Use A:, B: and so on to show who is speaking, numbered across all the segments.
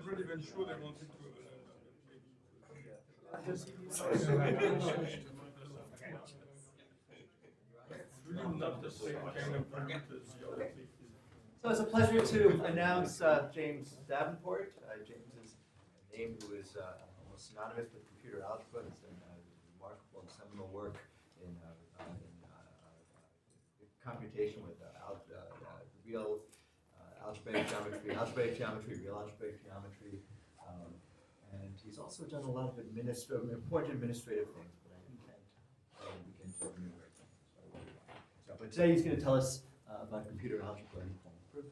A: not even sure they wanted to. Really not the same kind of parameters.
B: So it's a pleasure to announce James Davenport. James is a name who is almost synonymous with computer algebra. He's done remarkable and seminal work in computation with real algebraic geometry, real algebraic geometry. And he's also done a lot of important administrative things, but I can't begin to enumerate them. But today he's going to tell us about computer algebra and formal proof.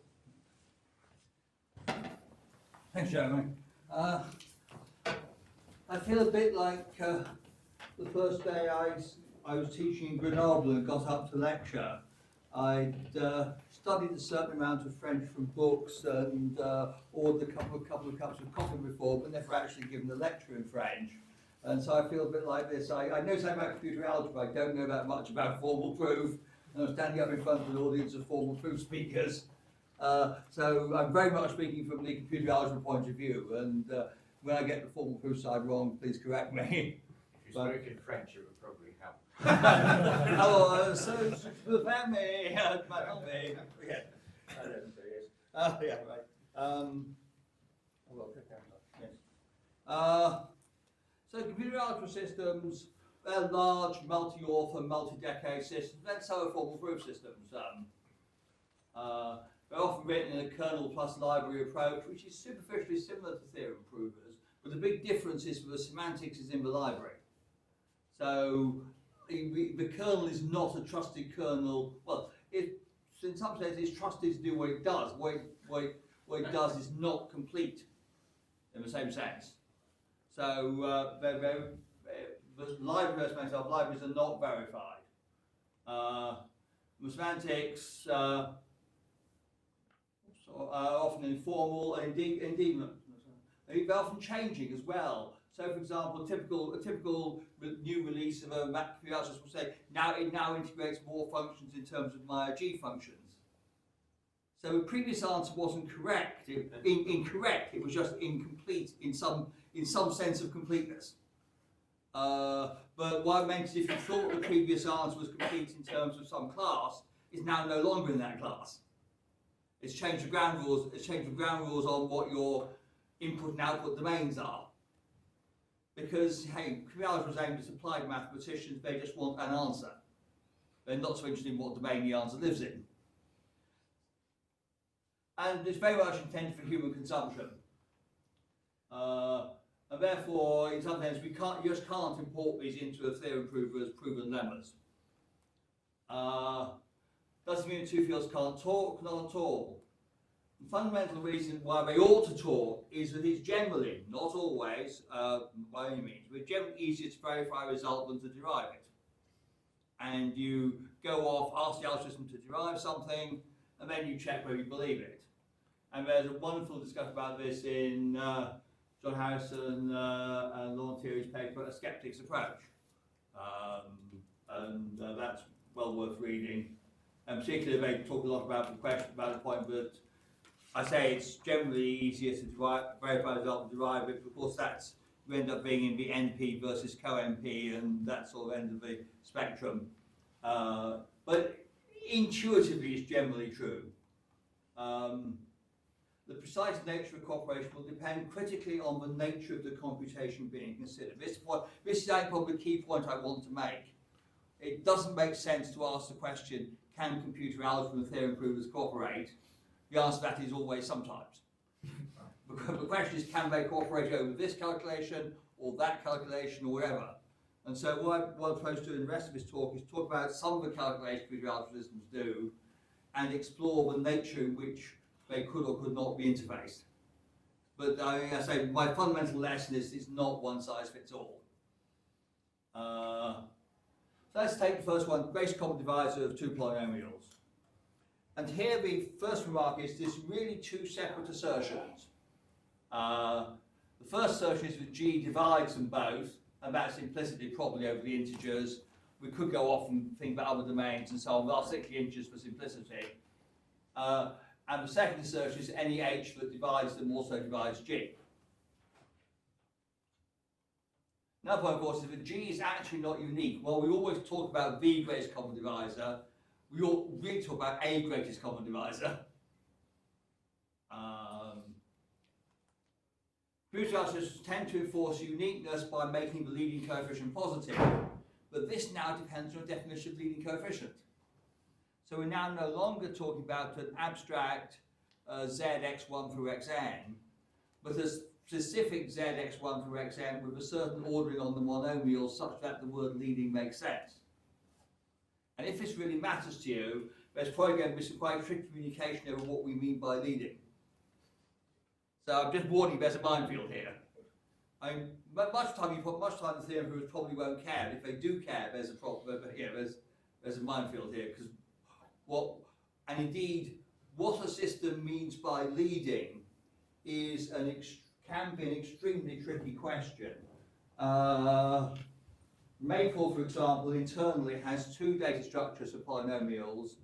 C: Thanks, Jeremy. I feel a bit like the first day I was teaching in Grenoble and got up to lecture. I'd studied a certain amount of French from books and ordered a couple of cups of coffee before, but never actually given a lecture in French. And so I feel a bit like this. I know something about computer algebra. I don't know that much about formal proof. And I'm standing up in front of an audience of formal proof speakers. So I'm very much speaking from the computer algebra point of view. And when I get the formal proof side wrong, please correct me.
D: If you spoke in French, it would probably help.
C: Alors, the family, my family. Yeah, I don't know, yes. Yeah, right. Well, yes. So computer algebra systems, they're large, multi-author, multi-decade systems. That's how formal proof systems. They're often written in a kernel plus library approach, which is superficially similar to theorem provers, but the big difference is for the semantics is in the library. So the kernel is not a trusted kernel. Well, in some sense it's trusted to do what it does. What it does is not complete in the same sense. So the libraries are not verified. The semantics are often informal and indeed they're often changing as well. So, for example, a typical new release of a Mac computer algebra will say it now integrates more functions in terms of my G functions. So the previous answer wasn't correct. Incorrect. It was just incomplete in some sense of completeness. But what I meant is if you thought the previous answer was complete in terms of some class, it's now no longer in that class. It's changed the ground rules. It's changed the ground rules on what your input and output domains are. Because, hey, computer algebra is aimed at applied mathematicians, they just want an answer. They're not so interested in what domain the answer lives in. And it's very much intended for human consumption. And therefore, in some sense, you just can't import these into a theorem prover as proven lemmas. Doesn't mean the two fields can't talk, not at all. The fundamental reason why they ought to talk is that it's generally, not always, by any means, but generally easier to verify a result than to derive it. And you go off, ask the algorithm system to derive something, and then you check whether you believe it. And there's a wonderful discussion about this in John Harrison and Lorne Thierry's paper, A Skeptic's Approach. That's well worth reading. And particularly they talk a lot about the question, about the point that I say it's generally easier to verify the result and derive it, but of course you end up being in the NP versus co-NP and that sort of end of the spectrum. But intuitively it's generally true. The precise nature of cooperation will depend critically on the nature of the computation being considered. This is probably the key point I want to make. It doesn't make sense to ask the question, can computer algebra and theorem provers cooperate? The answer to that is always sometimes. The question is, can they cooperate over this calculation or that calculation or whatever? And so what I'm supposed to do in the rest of this talk is talk about some of the calculations computer algebra systems do and explore the nature in which they could or could not be interfaced. But I say my fundamental lesson is it's not one size fits all. So let's take the first one, basic common divisor of two polynomials. And here the first remark is there's really two separate assertions. The first assertion is that G divides them both, and that's implicitly probably over the integers. We could go off and think about other domains and so on, but I'll stick to integers for simplicity. And the second assertion is any H that divides them also divides G. Another point, of course, is that G is actually not unique. While we always talk about the greatest common divisor, we all really talk about a greatest common divisor. Computer algorithms tend to enforce uniqueness by making the leading coefficient positive, but this now depends on the definition of leading coefficient. So we're now no longer talking about an abstract zx1 through xn, but a specific zx1 through xn with a certain ordering on the monomial such that the word leading makes sense. And if this really matters to you, there's probably going to be some quite tricky communication over what we mean by leading. So I'm just warning you, there's a minefield here. I mean, much time the theorem proofers probably won't care. If they do care, there's a problem. But yeah, there's a minefield here because and indeed, what a system means by leading is can be an extremely tricky question. Maple, for example, internally has two data structures for polynomials.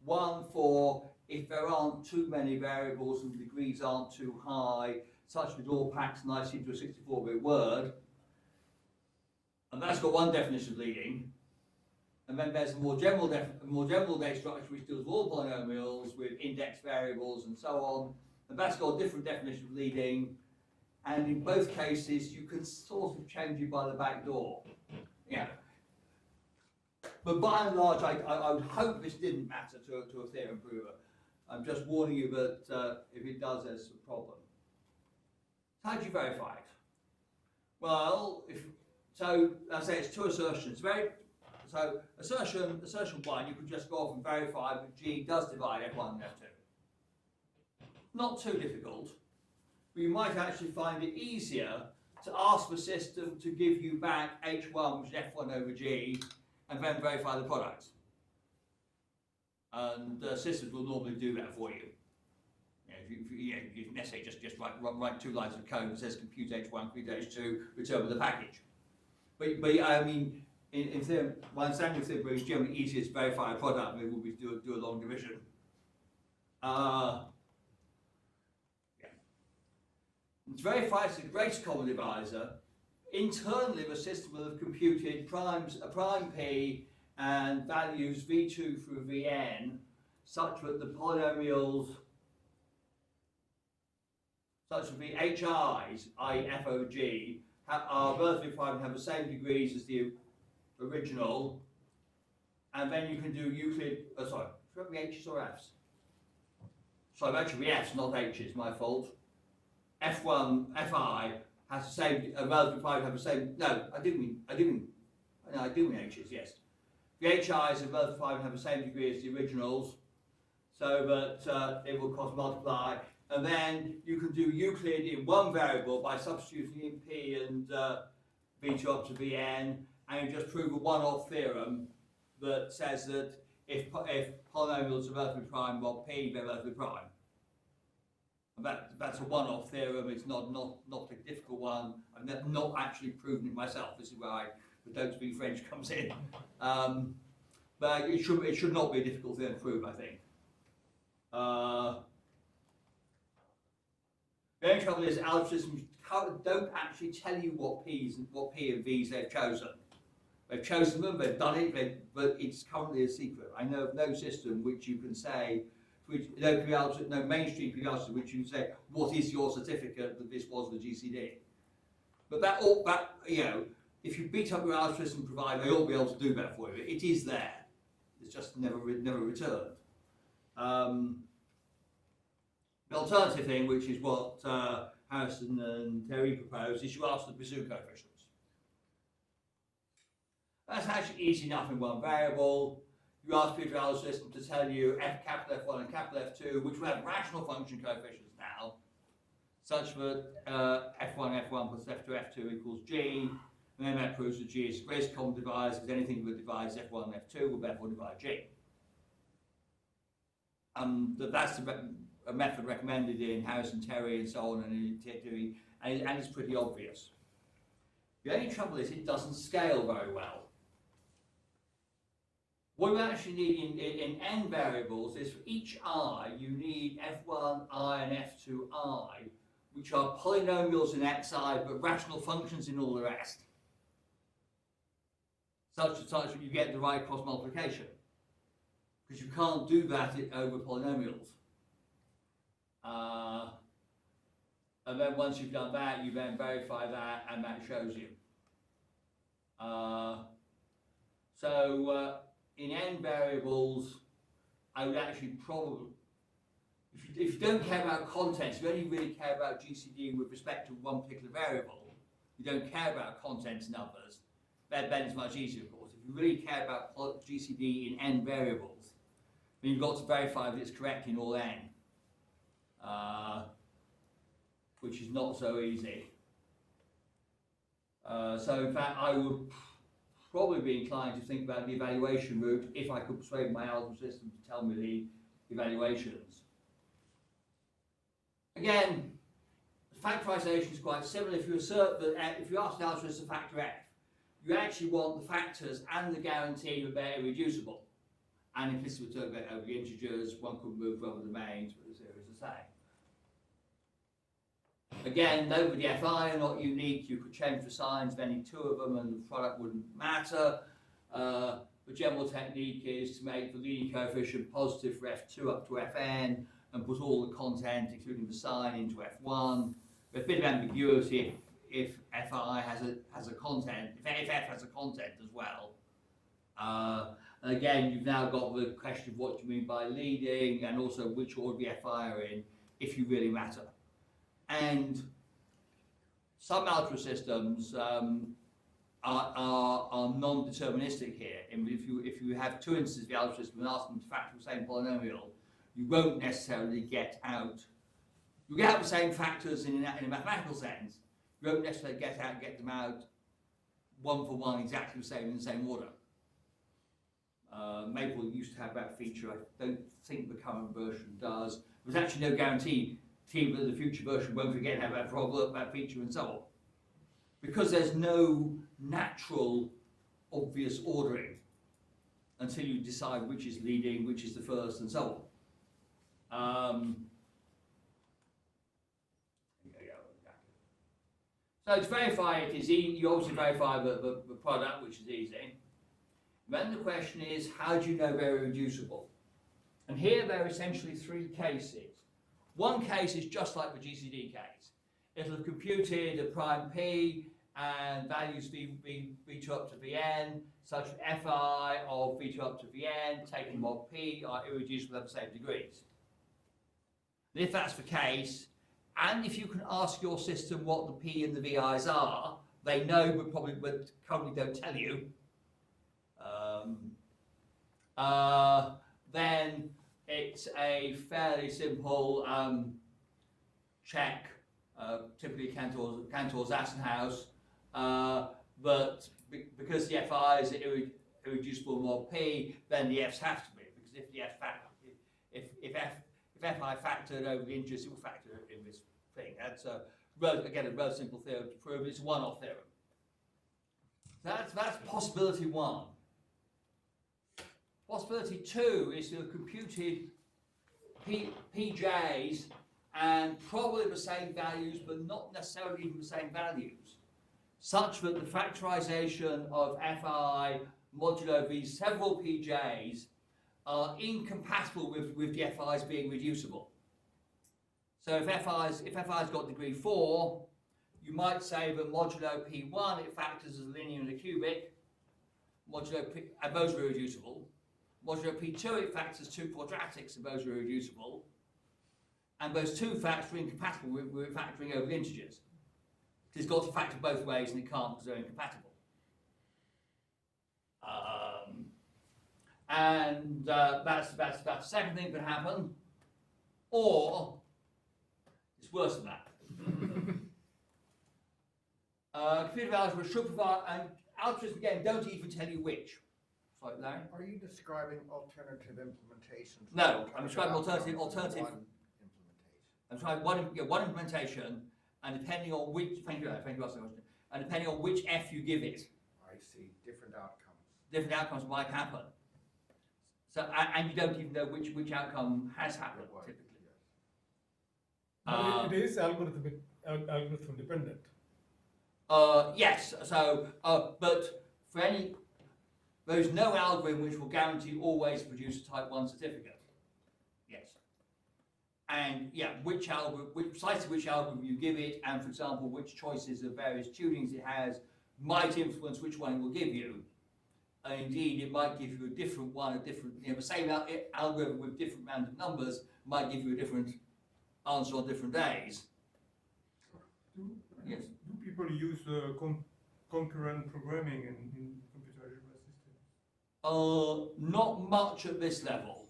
C: One for if there aren't too many variables and the degrees aren't too high, such that it all packs nicely into a 64-bit word. And that's got one definition of leading. And then there's a more general data structure which deals with all polynomials with index variables and so on. And that's got a different definition of leading. And in both cases, you can sort of change it by the back door. Yeah. But by and large, I would hope this didn't matter to a theorem prover. I'm just warning you that if it does, there's a problem. How do you verify it? Well, I say it's two assertions. So assertion one, you could just go off and verify that G does divide F1 and F2. Not too difficult, but you might actually find it easier to ask the system to give you back H1, which is F1 over G, and then verify the product. And systems will normally do that for you. You necessarily just write two lines of code that says compute H1, compute H2, return with the package. But I mean, in theorem, my understanding of theorem is generally easier to verify a product than it would be to do a long division. To verify it's the greatest common divisor, internally the system will have computed a prime P and values V2 through Vn such that the polynomials, such that the HIs, i.e. FOG, are relatively prime and have the same degrees as the original, and then you can do Euclid, should it be H's or F's? Sorry, actually the F's, not H's, my fault. F1, Fi has the same, relatively prime have the same, no, I do mean H's, yes. The HIs and relatively prime have the same degree as the originals, so that it will cross multiply. And then you can do Euclid in one variable by substituting in P and V2 up to Vn, and you just prove a one-off theorem that says that if polynomials are relatively prime, well, P, they're relatively prime. And that's a one-off theorem. It's not a difficult one. I've not actually proven it myself. This is where the don't speak French comes in. But it should not be a difficult thing to prove, I think. The only trouble is algebra systems don't actually tell you what P and V's they've chosen. They've chosen them, they've done it, but it's currently a secret. I know of no system which you can say, no mainstream PL system which you can say, what is your certificate that this was the GCD? But if you beat up your algebra system provider, they ought to be able to do that for you. It is there. It's just never returned. The alternative thing, which is what Harrison and Terry proposed, is you ask the Bezout coefficients. That's actually easy enough in one variable. You ask the algebra system to tell you capital F1 and capital F2, which will have rational function coefficients now, such that F1 plus F2 F2 equals G, and then that proves that G is the greatest common divisor, because anything that divides F1 and F2 will therefore divide G. That's a method recommended in Harrison, Terry, and so on, and it's pretty obvious. The only trouble is it doesn't scale very well. What you actually need in n variables is for each I, you need F1, I, and F2, I, which are polynomials in xi, but rational functions in all the rest. such that you get the right cross multiplication. Because you can't do that over polynomials. And then once you've done that, you then verify that, and that shows you. In n variables, I would actually probably, if you don't care about contents, if you only really care about GCD with respect to one particular variable, you don't care about contents and others, then it's much easier, of course. If you really care about GCD in n variables, then you've got to verify that it's correct in all n, which is not so easy. So in fact, I would probably be inclined to think about the evaluation route if I could persuade my algebra system to tell me the evaluations. Again, factorization is quite similar. If you assert that if you ask an algebra system to factor f, you actually want the factors and the guarantee that they're irreducible. And if this were to go over the integers, one could move from the domains, but the series is the same. Again, though with the FI are not unique, you could change the signs of any two of them and the product wouldn't matter. The general technique is to make the leading coefficient positive for F2 up to Fn and put all the content, including the sign, into F1. There's a bit of ambiguity if Fi has a content, if F has a content as well. And again, you've now got the question of what do you mean by leading, and also which order the Fi are in, if you really matter. And some algebra systems are non-deterministic here. And if you have two instances of the algebra system and ask them to factor the same polynomial, you won't necessarily get out. You get out the same factors in a mathematical sense. You won't necessarily get them out one for one exactly the same in the same order. Maple used to have that feature. I don't think the current version does. There's actually no guarantee that the future version won't forget to have that problem, that feature, and so on. Because there's no natural, obvious ordering until you decide which is leading, which is the first, and so on. So to verify it is easy. You obviously verify the product, which is easy. Then the question is, how do you know they're irreducible? And here there are essentially three cases. One case is just like the GCD case. It'll have computed a prime P and values v2 up to Vn, such that Fi of v2 up to Vn, taking mod P, are irreducible at the same degrees. And if that's the case, and if you can ask your system what the P and the Vi's are, they know but currently don't tell you, then it's a fairly simple check, typically Cantor's Assenhaus, but because the Fi is irreducible mod P, then the F's have to be, because if the if Fi factored over the integers, it will factor in this thing. That's again a rather simple theorem to prove. It's a one-off theorem. That's possibility one. Possibility two is to have computed PJs and probably the same values, but not necessarily even the same values, such that the factorization of Fi modulo these several PJs are incompatible with the Fi's being reducible. So if Fi's got degree 4, you might say that modulo P1 it factors as a linear and a cubic, modulo P, and those are irreducible. Modulo P2 it factors two quadratics, and those are irreducible. And those two facts are incompatible with factoring over integers. It's got to factor both ways, and it can't because they're incompatible. That's the second thing that can happen, or it's worse than that. Computer algebra should provide, and algebras again don't even tell you which. Sorry, Larry?
E: Are you describing alternative implementations?
C: No, I'm describing alternative.
E: One implementation.
C: I'm trying one implementation, and depending on which, thank you for asking the question, and depending on which F you give it,
E: I see, different outcomes.
C: different outcomes might happen. So, and you don't even know which outcome has happened, typically.
A: But it is algorithm dependent.
C: Yes, so, but for any, There is no algorithm which will guarantee always produce a type 1 certificate. Yes. And yeah, precisely which algorithm you give it, and for example, which choices of various tunings it has, might influence which one it will give you. And indeed, it might give you a different one, the same algorithm with different random numbers might give you a different answer on different days. Yes.
A: Do people use concurrent programming in computer algebra systems?
C: Not much at this level.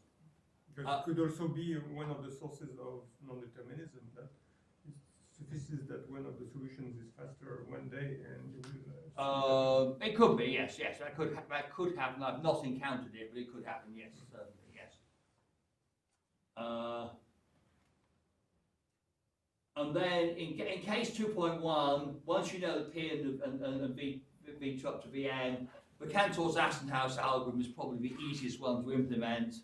A: Because it could also be one of the sources of non-determinism, that it suffices that one of the solutions is faster one day and you will...
C: It could be, yes. That could happen. I've not encountered it, but it could happen, yes, certainly, yes. And then in case 2.1, once you know the P and V up to Vn, the Cantor-Zassenhaus algorithm is probably the easiest one to implement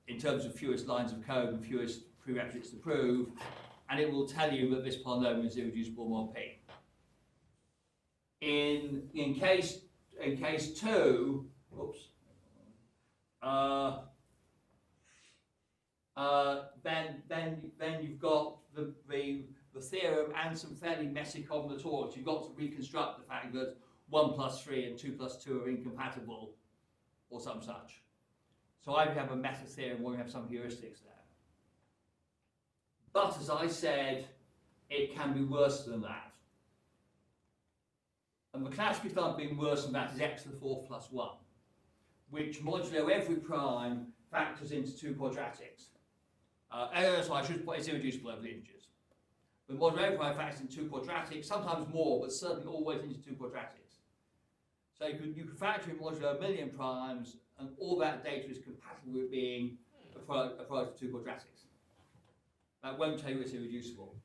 C: in terms of fewest lines of code and fewest prerequisites to prove, and it will tell you that this polynomial is irreducible mod P. In case 2, oops, then you've got the theorem and some fairly messy combinatorics. You've got to reconstruct the fact that 1 plus 3 and 2 plus 2 are incompatible, or some such. So either have a meta theorem or you have some heuristics there. But as I said, it can be worse than that. And the classical example being worse than that is x to the 4th plus 1, which modulo every prime factors into 2 quadratics. So I should put it's irreducible over the integers. But modulo every prime factors into 2 quadratics, sometimes more, but certainly always into 2 quadratics. So you could factor in modulo 1,000,000 primes, and all that data is compatible with being a product of 2 quadratics. That won't tell you it's irreducible.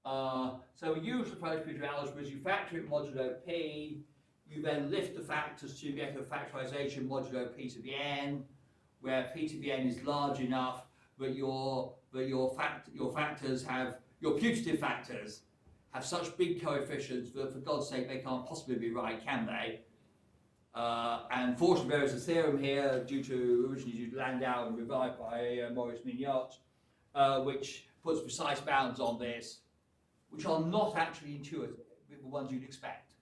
C: So a usual approach to algebra is you factor in modulo P, you then lift the factors to get a factorization modulo P to the n, where P to the n is large enough that your putative factors have such big coefficients that for God's sake they can't possibly be right, can they? And fortunately there is a theorem here originally due to Landau and revived by Maurice Mignot, which puts precise bounds on this, which are not actually intuitive, the ones you'd expect.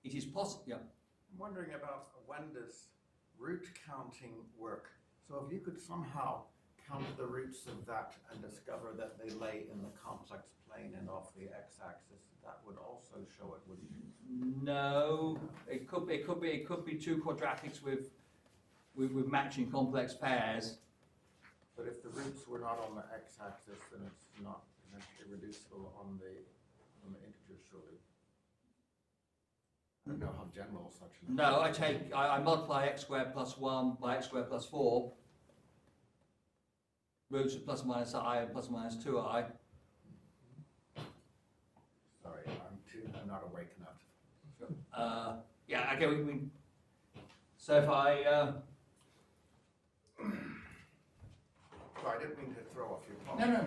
C: It is possible, yeah.
E: I'm wondering about when does root counting work? So if you could somehow count the roots of that and discover that they lay in the complex plane and off the x-axis, that would also show it, wouldn't it?
C: No, it could be 2 quadratics with matching complex pairs.
E: But if the roots were not on the x-axis, then it's not irreducible on the integers, surely. I don't know how general such an...
C: No, I multiply x squared plus 1 by x squared plus 4, roots of plus or minus I and plus or minus 2i.
E: Sorry, I'm not awake enough.
C: Yeah, okay, so if I...
E: Sorry, I didn't mean to throw off your point.
C: No.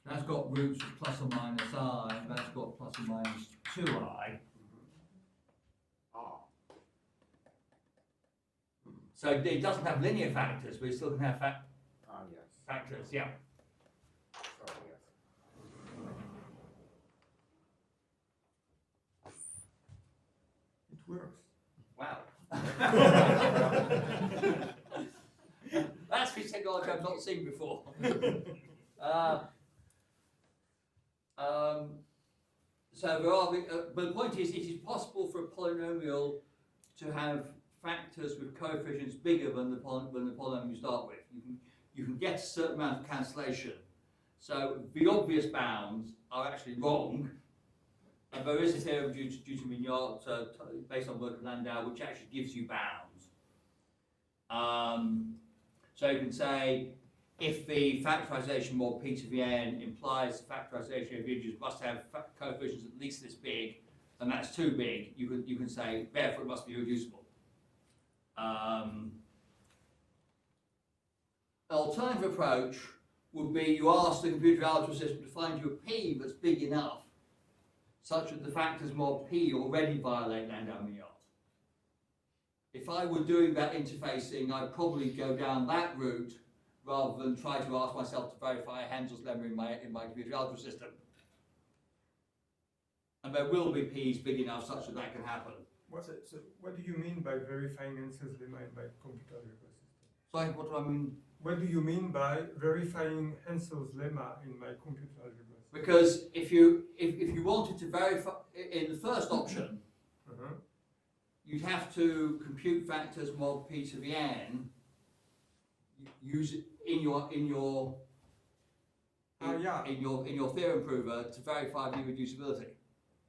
C: That's got roots of plus or minus I, and that's got plus or minus 2i. So it doesn't have linear factors, but it still can have
E: Yes.
C: factors, yeah.
E: Sorry, yes.
A: It works.
C: Wow. That's the technology I've not seen before. So there are, but the point is, it is possible for a polynomial to have factors with coefficients bigger than the polynomial you start with. You can get a certain amount of cancellation. So the obvious bounds are actually wrong. And there is a theorem due to Mignot, based on work of Landau, which actually gives you bounds. So you can say, if the factorization mod P to the n implies the factorization of integers must have coefficients at least this big, and that's too big, you can say, therefore it must be irreducible. An alternative approach would be you ask the computer algebra system to find you a P that's big enough such that the factors mod P already violate Landau-Mignon. If I were doing that interfacing, I'd probably go down that route rather than try to ask myself to verify Hansel's lemma in my computer algebra system. And there will be P's big enough such that that can happen.
A: What do you mean by verifying Hansel's lemma in my computer algebra system?
C: Sorry, what do I mean?
A: What do you mean by verifying Hansel's lemma in my computer algebra system?
C: Because if you wanted to verify in the first option, you'd have to compute factors mod P to the n, use it in your theorem prover to verify the irreducibility.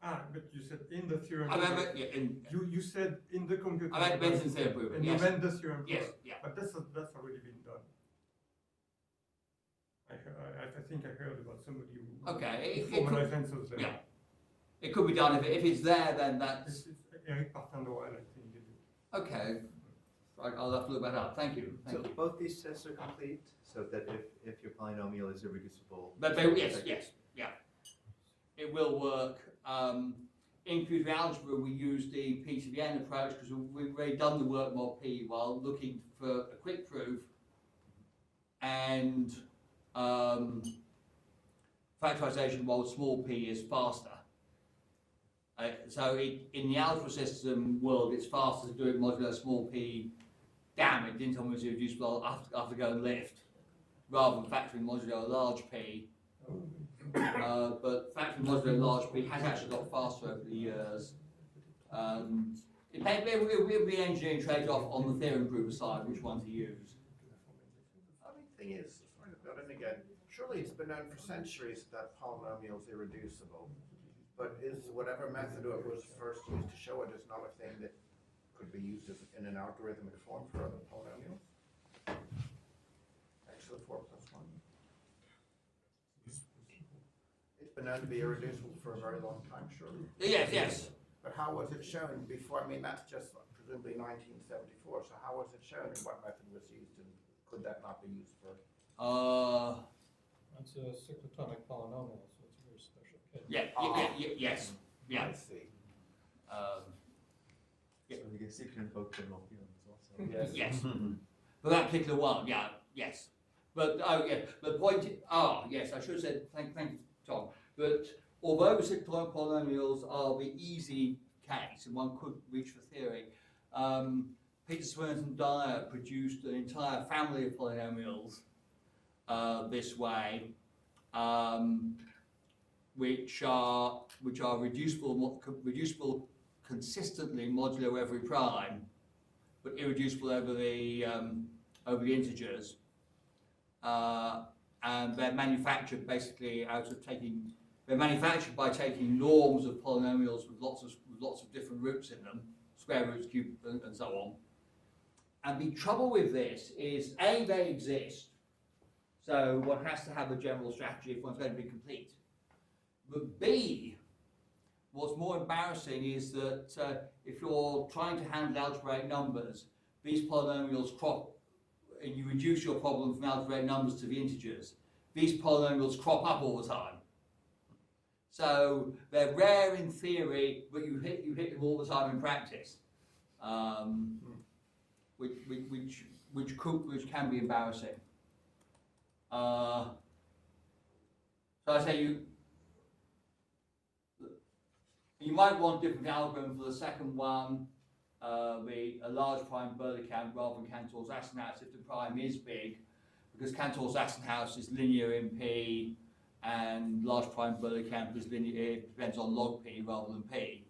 A: But you said in the theorem.
C: I remember, yeah,
A: You said in the computer.
C: I meant Benson's theorem prover.
A: And
C: Yes.
A: you meant the theorem prover.
C: Yes. Yeah.
A: But that's already been done. I think I heard about somebody who.
C: Okay.
A: Who formalized Hansel's lemma.
C: Yeah. It could be done if it's there. Then that's
A: Eric Partin-Noël, I think, did it.
C: okay. I'll have to look that up. Thank you.
B: So both these tests are complete, so that if your polynomial is irreducible.
C: But yes, yeah. It will work. In computer algebra, we use the P to the n approach because we've already done the work mod P while looking for a quick proof, and factorization mod small p is faster. So in the algebra system world, it's faster to do it modulo small p. Damn, it didn't tell me it was irreducible after going lift, rather than factoring modulo large p. But factoring modulo large p has actually got faster over the years. It will be an engineering trade-off on the theorem prover side, which one to use.
E: I mean, the thing is, sorry to butt in again, surely it's been known for centuries that polynomial is irreducible. But is whatever method it was first used to show it is not a thing that could be used as in an algorithmic form for other polynomials? X to the 4 plus 1. It's been known to be irreducible for a very long time, surely.
C: Yes.
E: But how was it shown before? I mean, that's just presumably 1974. So how was it shown and what method was used, and could that not be used for?
F: It's a cyclotomic polynomial, so it's a very special case.
C: Yes.
E: I see.
B: So you can invoke general theorems also.
C: Yes. For that particular one, yes. But the point. Yes, I should have said thank you, Tom. But although the cyclotomic polynomials are the easy case, and one could reach for theory, Peter Swinnerton Dyer produced an entire family of polynomials this way, which are reducible consistently modulo every prime, but irreducible over the integers, and they're manufactured basically they're manufactured by taking norms of polynomials with lots of different roots in them, square roots, cube, and so on. And the trouble with this is A, they exist, so one has to have a general strategy if one's going to be complete. But B, what's more embarrassing is that if you're trying to handle algebraic numbers, these polynomials crop, and you reduce your problem from algebraic numbers to the integers, these polynomials crop up all the time. So they're rare in theory, but you hit them all the time in practice, which can be embarrassing. So I say you might want different algorithm for the second one, a large prime Berlekamp rather than Cantor's Assenhaus if the prime is big, because Cantor's Assenhaus is linear in P, and large prime Berlekamp is linear. It depends on log P rather than P.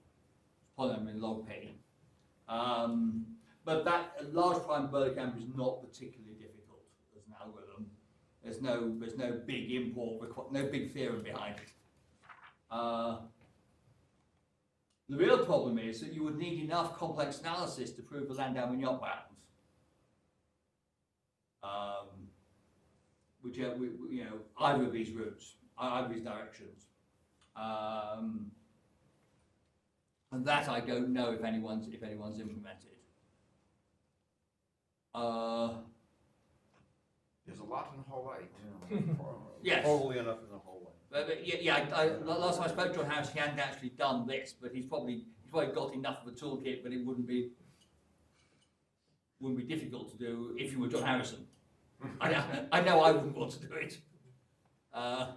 C: Polynomial in log P. But that large prime Berlekamp is not particularly difficult as an algorithm. There's no big import, no big theorem behind it. The real problem is that you would need enough complex analysis to prove the Landau-Mignon bounds, which are, either of these routes, either of these directions, and that I don't know if anyone's implemented.
E: There's a lot in whole 8.
C: Yes.
B: Probably enough in the whole way.
C: But last time I spoke to John Harris, he hadn't actually done this, but he's probably got enough of a toolkit, but it wouldn't be difficult to do if you were John Harrison. I know I wouldn't want to do it.
E: And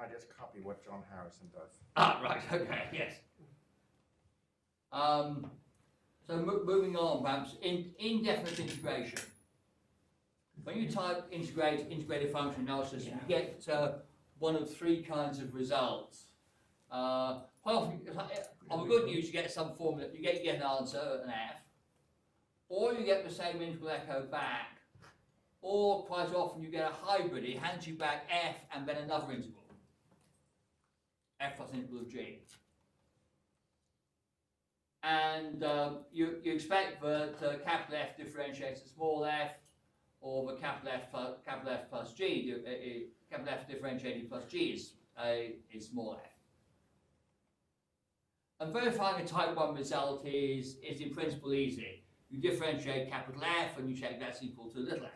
E: I just copy what John Harrison does.
C: Right, okay, yes. So moving on, perhaps, indefinite integration. When you type integrated function analysis, you get one of 3 kinds of results. Quite often, on the good news, you get some formula, you get an answer, an F, or you get the same integral echo back, or quite often you get a hybrid, it hands you back F and then another integral. F plus integral of G. And you expect that capital F differentiates a small f, or the capital F plus G, capital F differentiated plus G is small f. And verifying a type 1 result is in principle easy. You differentiate capital F and you check that's equal to little f.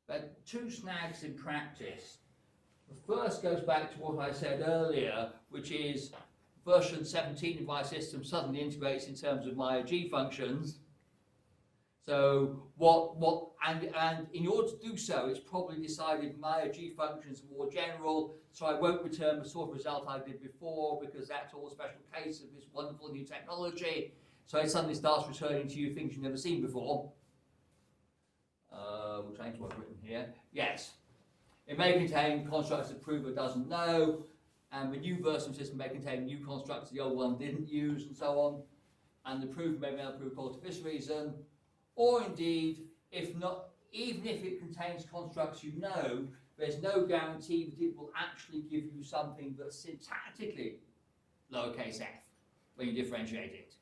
C: But 2 snags in practice. The first goes back to what I said earlier, which is version 17 of my system suddenly integrates in terms of my G functions. So and in order to do so, it's probably decided my G functions are more general, so I won't return the sort of result I did before because that's all a special case of this wonderful new technology. So it suddenly starts returning to you things you've never seen before. We'll change what I've written here. Yes. It may contain constructs that prove it doesn't know, and the new version of the system may contain new constructs the old one didn't use, and so on. And the proof may be unproved for this reason. Or indeed, if not, even if it contains constructs you know, there's no guarantee that it will actually give you something that's syntactically lowercase f when you differentiate it.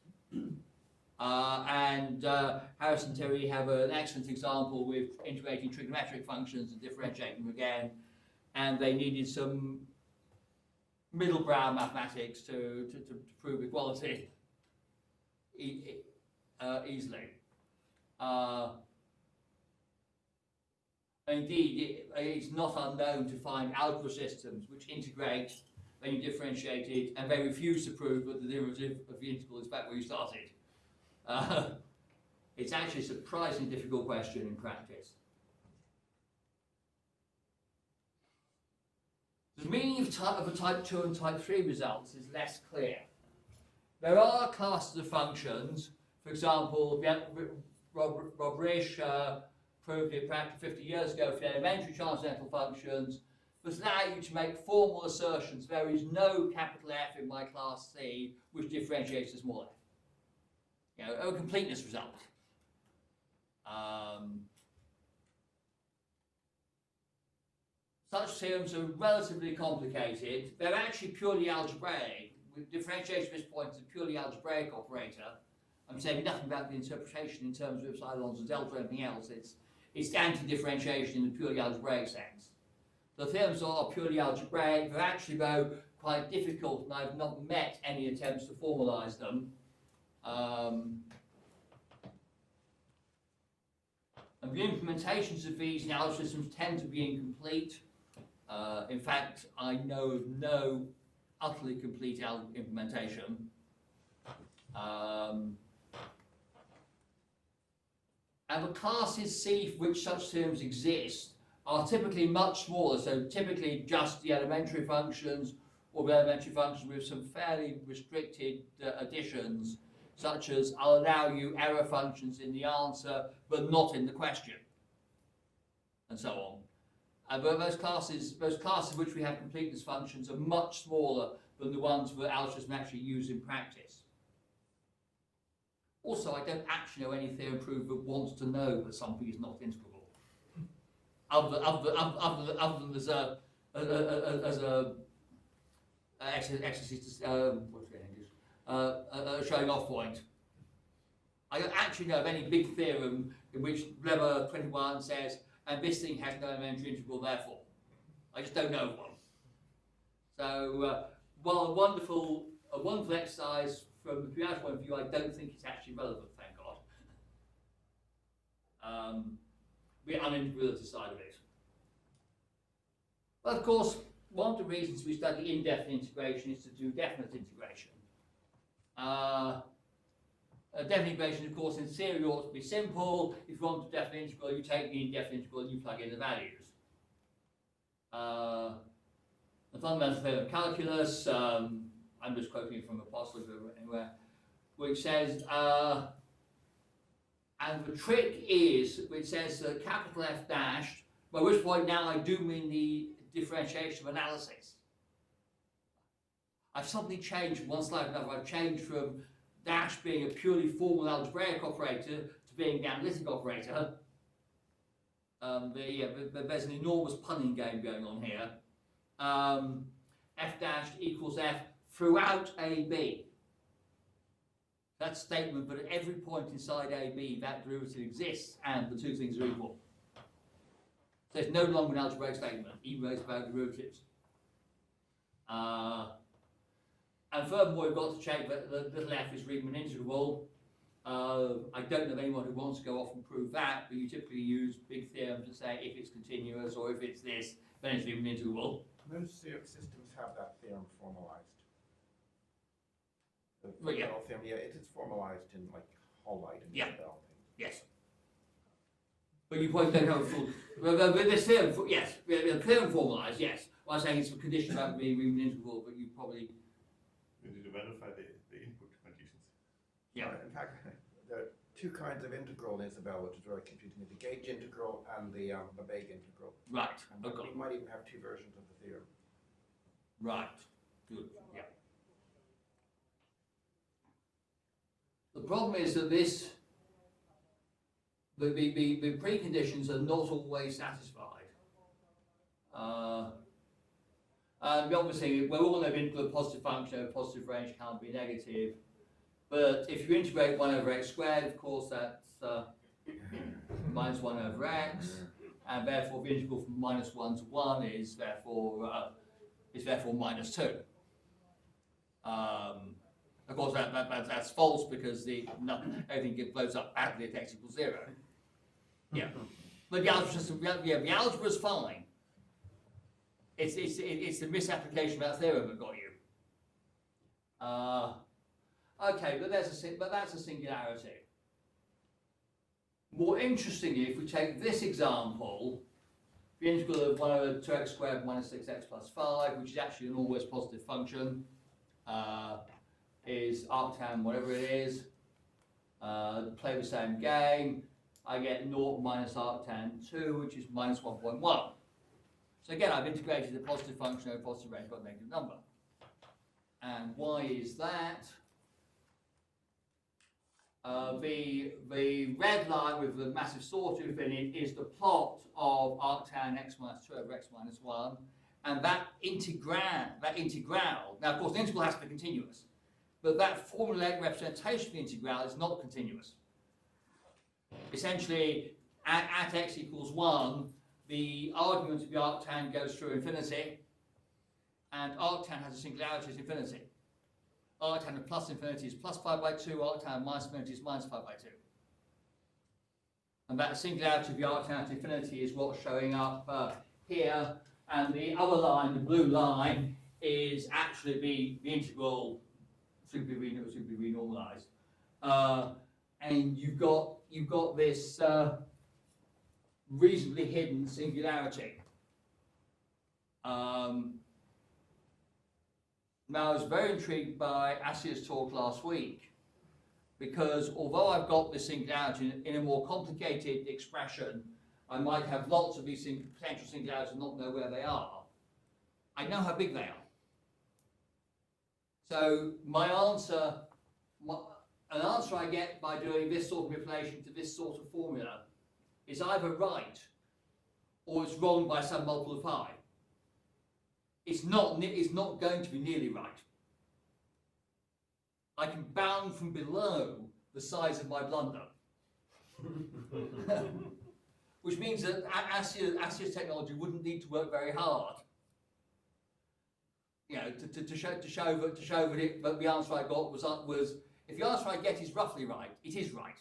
C: Harris and Terry have an excellent example with integrating trigonometric functions and differentiating them again, and they needed some middle brow mathematics to prove equality easily. Indeed, it's not unknown to find algebra systems which integrate when you differentiate it, and they refuse to prove that the derivative of the integral is back where you started. It's actually a surprisingly difficult question in practice. The meaning of the type 2 and type 3 results is less clear. There are classes of functions, for example, Rob Risch proved it practically 50 years ago for elementary transcendental functions, that allow you to make formal assertions. There is no capital F in my class C which differentiates a small f. You know, a completeness result. Such theorems are relatively complicated. They're actually purely algebraic. With differentiation at this point is a purely algebraic operator. I'm saying nothing about the interpretation in terms of epsilons and delta or anything else. It's anti-differentiation in the purely algebraic sense. The theorems are purely algebraic. They're actually, though, quite difficult, and I've not met any attempts to formalize them. And the implementations of these in algebra systems tend to be incomplete. In fact, I know of no utterly complete implementation. And the classes C for which such theorems exist are typically much smaller, so typically just the elementary functions, or the elementary functions with some fairly restricted additions, such as I'll allow you error functions in the answer, but not in the question, and so on. But those classes which we have completeness functions are much smaller than the ones that algorithms actually use in practice. Also, I don't actually know any theorem proof that wants to know that something is not integrable, other than as a exercise, a showing off point. I don't actually know of any big theorem in which Lemma 21 says, and this thing has no elementary integral, therefore. I just don't know of one. So, while a wonderful exercise from the Piaget point of view, I don't think it's actually relevant, thank God. the unintegrability side of it. But of course, one of the reasons we study indefinite integration is to do definite integration. A definite integration, of course, in theory ought to be simple. If you want a definite integral, you take the indefinite integral and you plug in the values. The fundamental theorem of calculus, I'm just quoting from Apostle anywhere, which says, and the trick is, which says capital F dashed, by which point now I do mean the differentiation of analysis. I've suddenly changed from one slide to another. I've changed from dash being a purely formal algebraic operator to being the analytic operator. There's an enormous punning game going on here. F dashed equals F throughout AB. That's a statement, but at every point inside AB, that derivative exists and the two things are equal. So it's no longer an algebraic statement, even though it's about derivatives. And furthermore, we've got to check that the little f is Riemann integral. I don't know of anyone who wants to go off and prove that, but you typically use big theorems to say if it's continuous or if it's this, then it's Riemann integral.
E: Most systems have that theorem formalized. The
C: Well, yeah.
E: theorem, yeah, it is formalized in like Hollight and
C: Yeah.
E: Bell.
C: Yes. But you probably don't have a full. Well, this theorem, yes, the theorem formalised, yes. Well, I'm saying it's a condition about being Riemann integral, but you probably.
G: You need to verify the input conditions.
C: Yeah.
E: In fact, there are two kinds of integral in Isabel, which is very confusing: the gauge integral and the Lebesgue integral.
C: Right.
E: And
C: Okay.
E: you might even have two versions of the theorem.
C: Right. Good. Yeah. The problem is that this. The preconditions are not always satisfied. And obviously, we all know integral of positive function over positive range can't be negative. But if you integrate 1 over x squared, of course, that's minus 1 over x. And therefore, the integral from minus 1 to 1 is therefore minus 2. Of course, that's false because everything blows up badly at x equals 0. Yeah, but the algebra system, the algebra is fine. It's the misapplication of that theorem that got you. Okay, but that's a singularity. More interestingly, if we take this example, the integral of 1 over 2x squared minus 6x plus 5, which is actually an always positive function, is arctan whatever it is. Play the same game. I get 0 minus arctan 2, which is minus 1.1. So again, I've integrated the positive function over positive range, got a negative number. And why is that? The red line with the massive sawtooth in it is the plot of arctan x minus 2 over x minus 1. And that integral, now of course the integral has to be continuous, but that formulaic representation of the integral is not continuous. Essentially, at x equals 1, the argument of the arctan goes through infinity, and arctan has a singularity as infinity. Arctan of plus infinity is plus 5 by 2, arctan of minus infinity is minus 5 by 2. And that singularity of the arctan to infinity is what's showing up here, and the other line, the blue line, is actually the integral simply renormalized. And you've got this reasonably hidden singularity. Now, I was very intrigued by Asia's talk last week, because although I've got this singularity in a more complicated expression, I might have lots of these potential singularities and not know where they are. I know how big they are. So my answer, an answer I get by doing this sort of manipulation to this sort of formula is either right or it's wrong by some multiple of pi. It's not going to be nearly right. I can bound from below the size of my blunder. Which means that Asia's technology wouldn't need to work very hard, you know, to show that the answer I got was if the answer I get is roughly right, it is right,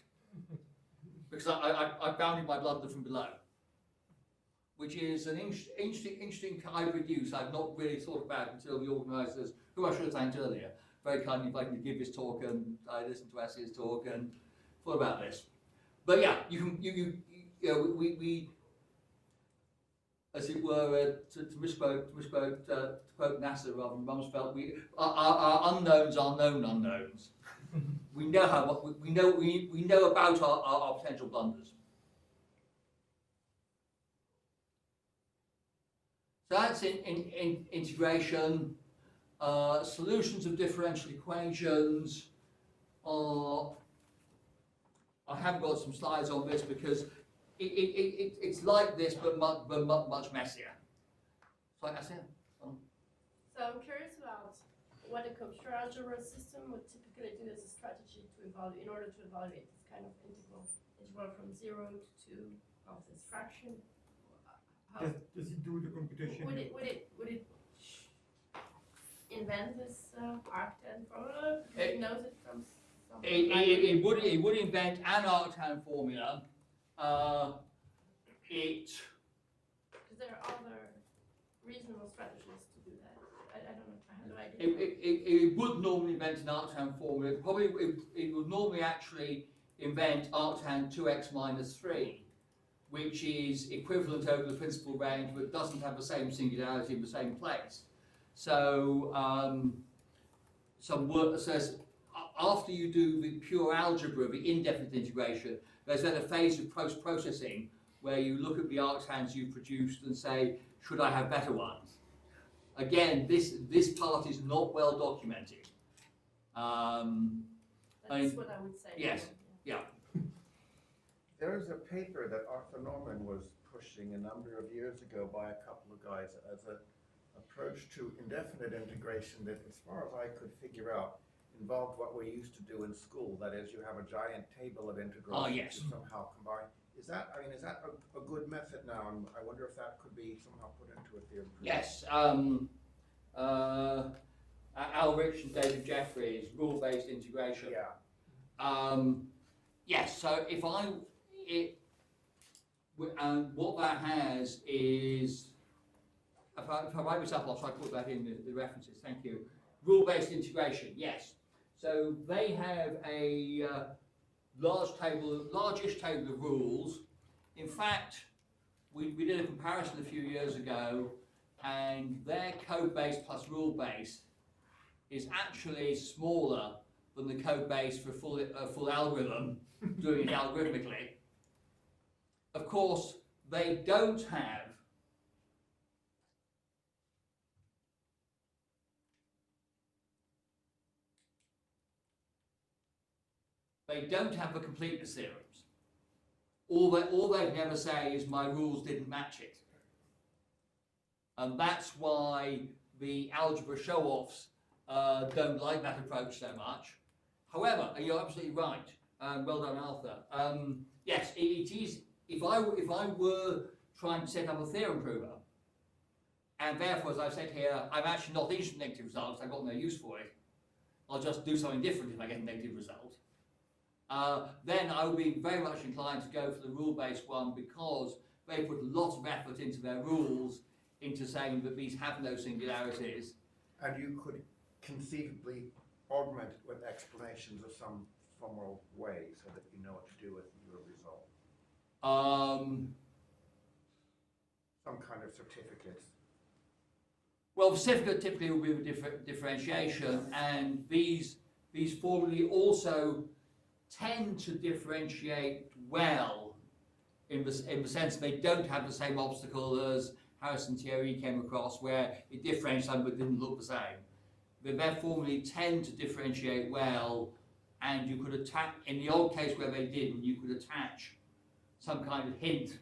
C: because I bounded my blunder from below. which is an interesting hybrid use I've not really thought about until the organisers, who I should have thanked earlier, very kindly invited me to give this talk, and I listened to Asia's talk and thought about this. But yeah, you know, we as it were, to quote NASA rather than Rumsfeld, our unknowns are known unknowns. We know we know about our potential blunders. So that's in integration. Solutions of differential equations are. I haven't got some slides on this because it's like this, but much messier. So that's it.
H: So I'm curious about what a computer algebra system would typically do as a strategy to evaluate, in order to evaluate this kind of integral from 0 to 2 of this fraction. How
A: Does it do the computation?
H: would it invent this arctan formula because it knows it from some
C: It would invent an arctan formula.
H: Because there are other reasonable strategies to do that. I don't know. I have no idea.
C: It would normally invent an arctan formula. It would normally actually invent arctan 2x minus 3, which is equivalent over the principal range, but doesn't have the same singularity in the same place. So some work says after you do the pure algebra, the indefinite integration, there's then a phase of post-processing where you look at the arctans you've produced and say, should I have better ones? Again, this part is not well documented.
H: That's what I would say.
C: Yes. Yeah.
E: There is a paper that Arthur Norman was pushing a number of years ago by a couple of guys as an approach to indefinite integration that, as far as I could figure out, involved what we used to do in school. That is, you have a giant table of integrals
C: Ah, yes.
E: that you somehow combine. Is that a good method now? And I wonder if that could be somehow put into a theorem.
C: Yes. Al Rich and David Jeffries, rule-based integration.
E: Yeah.
C: Yes. So what that has is, if I write this up, I'll try to put that in the references. Thank you. Rule-based integration. Yes. So they have a largish table of rules. In fact, we did a comparison a few years ago, and their code base plus rule base is actually smaller than the code base for a full algorithm, doing it algorithmically. Of course, they don't have the completeness theorems. All they'd never say is my rules didn't match it. And that's why the algebra show-offs don't like that approach so much. However, you're absolutely right. Well done, Arthur. Yes, it is. If I were trying to set up a theorem prover, and therefore, as I've said here, I'm actually not interested in negative results, I've got no use for it, I'll just do something different if I get a negative result, then I would be very much inclined to go for the rule-based one, because they put lots of effort into their rules, into saying that these have no singularities.
E: And you could conceivably augment it with explanations of some formal way so that you know what to do with your result. Some kind of certificate.
C: Well, the certificate typically will be with differentiation, and these formulae also tend to differentiate well in the sense they don't have the same obstacle as Harrison Thierry came across, where it differentiates them but didn't look the same. Their formulae tend to differentiate well, and you could attach, in the old case where they didn't, you could attach some kind of hint,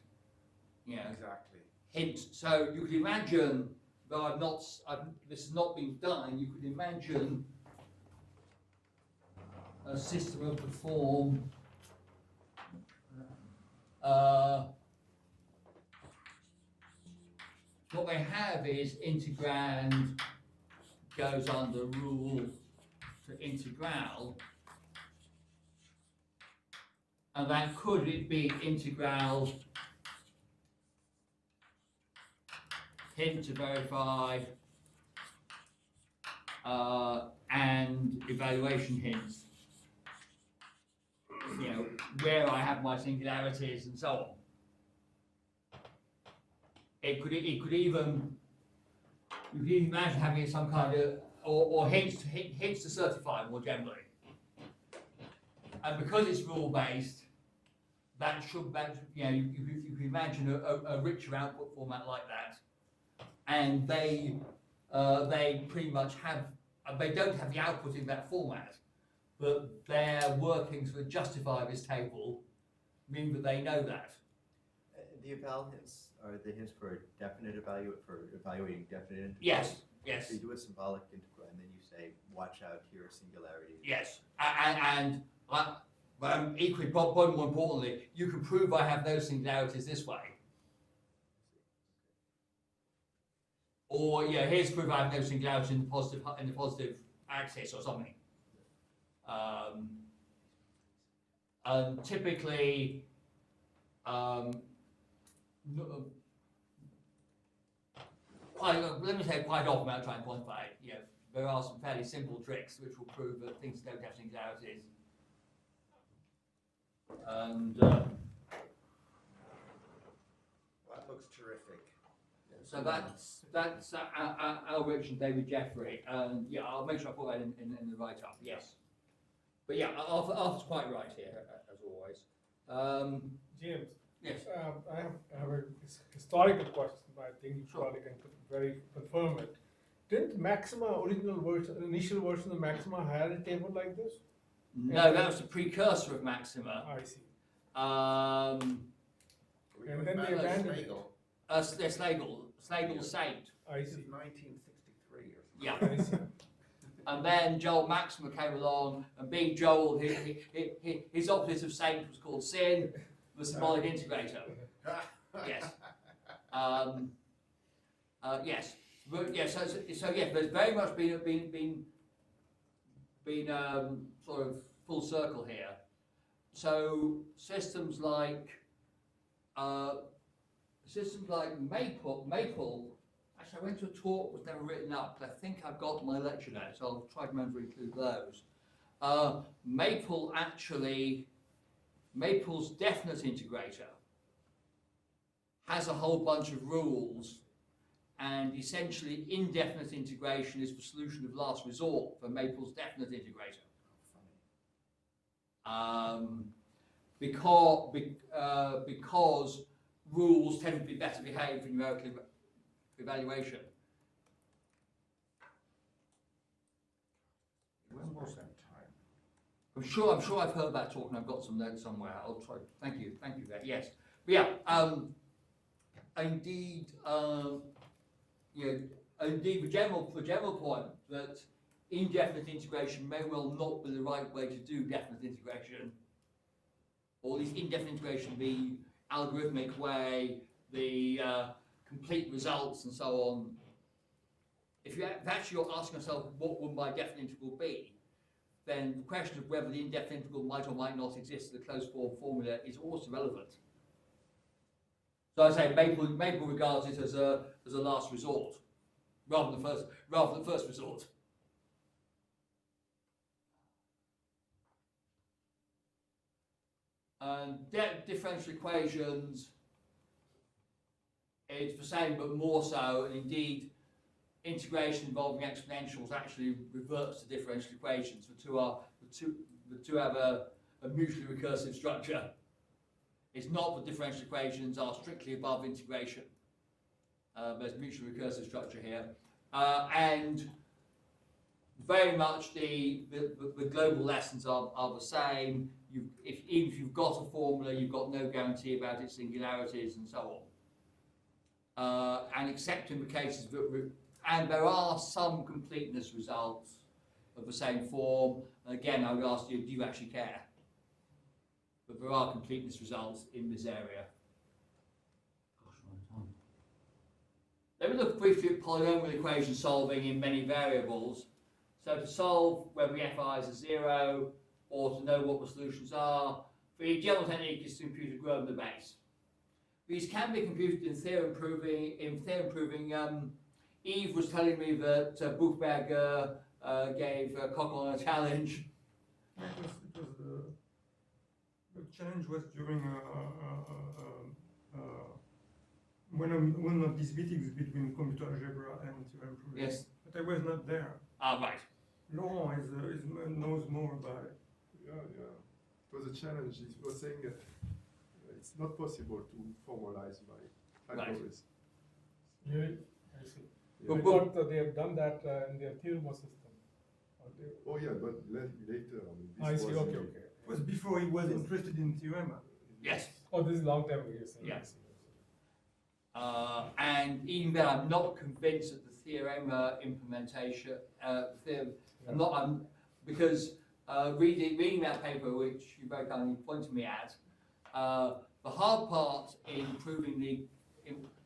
C: you know.
E: Exactly.
C: Hint. So you could imagine, though this has not been done, you could imagine a system of the form what they have is integrand goes under rule to integral, and that could it be integral hint to verify, and evaluation hints. You know, where I have my singularities and so on. It could even, you could even imagine having some kind of, or hints to certify more generally. And because it's rule-based, that should, you know, you can imagine a richer output format like that. And they pretty much have, they don't have the output in that format, but their workings that justify this table mean that they know that.
B: The eval hints are the hints for evaluating definite integral.
C: Yes, yes.
B: So you do a symbolic integral, and then you say, watch out here, singularity.
C: Yes, and equally, but more importantly, you can prove I have no singularities this way. Or, yeah, here's proof I have no singularity in the positive axis or something. And typically, let me say quite often when I try and quantify it, you know, there are some fairly simple tricks which will prove that things don't have singularities. And
E: That looks terrific.
C: so that's Al Rich and David Jeffrey, and yeah, I'll make sure I put that in the write-up. Yes, but yeah, Arthur's quite right here as always.
F: James,
C: Yes.
F: I have a historical question, but I think you probably can confirm it. Didn't Maxima, initial version of Maxima had a table like this?
C: No, that was the precursor of Maxima.
F: I see.
C: Um,
F: And then they abandoned it.
C: Slagle Saint.
F: I
E: This
F: see.
E: is 1963 or something.
C: Yeah.
F: I see.
C: And then Joel Maxima came along, and being Joel, his opposite of Saint was called Sin, the symbolic integrator. Yes. Yes. But yeah, so yeah, there's very much been sort of full circle here. So systems like Maple. Actually, I went to a talk, was never written up, but I think I've got my lecture notes, so I'll try to remember to include those. Maple's definite integrator has a whole bunch of rules, and essentially indefinite integration is the solution of last resort for Maple's definite integrator. Because rules tend to be better behaved for numerical evaluation.
E: When was that time?
C: I'm sure I've heard that talk, and I've got some notes somewhere. I'll try. Thank you for that. Yes, but yeah. Indeed, indeed, the general point that indefinite integration may well not be the right way to do definite integration, or at least indefinite integration the algorithmic way, the complete results and so on. If actually you're asking yourself, what would my definite integral be, then the question of whether the indefinite integral might or might not exist in the closed form formula is also relevant. So I say Maple regards it as a last resort, rather than the first resort. And differential equations, it's the same but more so, and indeed integration involving exponentials actually reverts to differential equations. The two have a mutually recursive structure. It's not that differential equations are strictly above integration. There's mutually recursive structure here, and very much the global lessons are the same. Even if you've got a formula, you've got no guarantee about its singularities and so on. And except in the cases and there are some completeness results of the same form. And again, I would ask you, do you actually care? But there are completeness results in this area. Let me look briefly at polynomial equation solving in many variables. So to solve whether the FIs are 0, or to know what the solutions are, the general technique is to impute a Grödner base. These can be computed in theorem proving. Eve was telling me that Buchberger gave Coquelin a challenge.
A: The challenge was during one of these meetings between computer algebra and theorem proving.
C: Yes.
A: But I was not there.
C: Ah, right.
A: Laurent knows more about it.
I: Yeah. It was a challenge. He was saying it's not possible to formalize by algorithms.
F: Really? I see.
I: Yeah.
F: I thought that they have done that in their theorem system.
I: Oh yeah, but later. I mean,
F: I
I: this
F: see,
I: was
F: okay,
I: the-
F: okay.
A: It was before he was interested in theorema.
C: Yes.
F: Oh, this is a long time ago, you're saying.
C: Yeah.
F: I see.
C: And even then, I'm not convinced that the theorema implementation, because reading that paper, which you very kindly pointed me at, the hard part in proving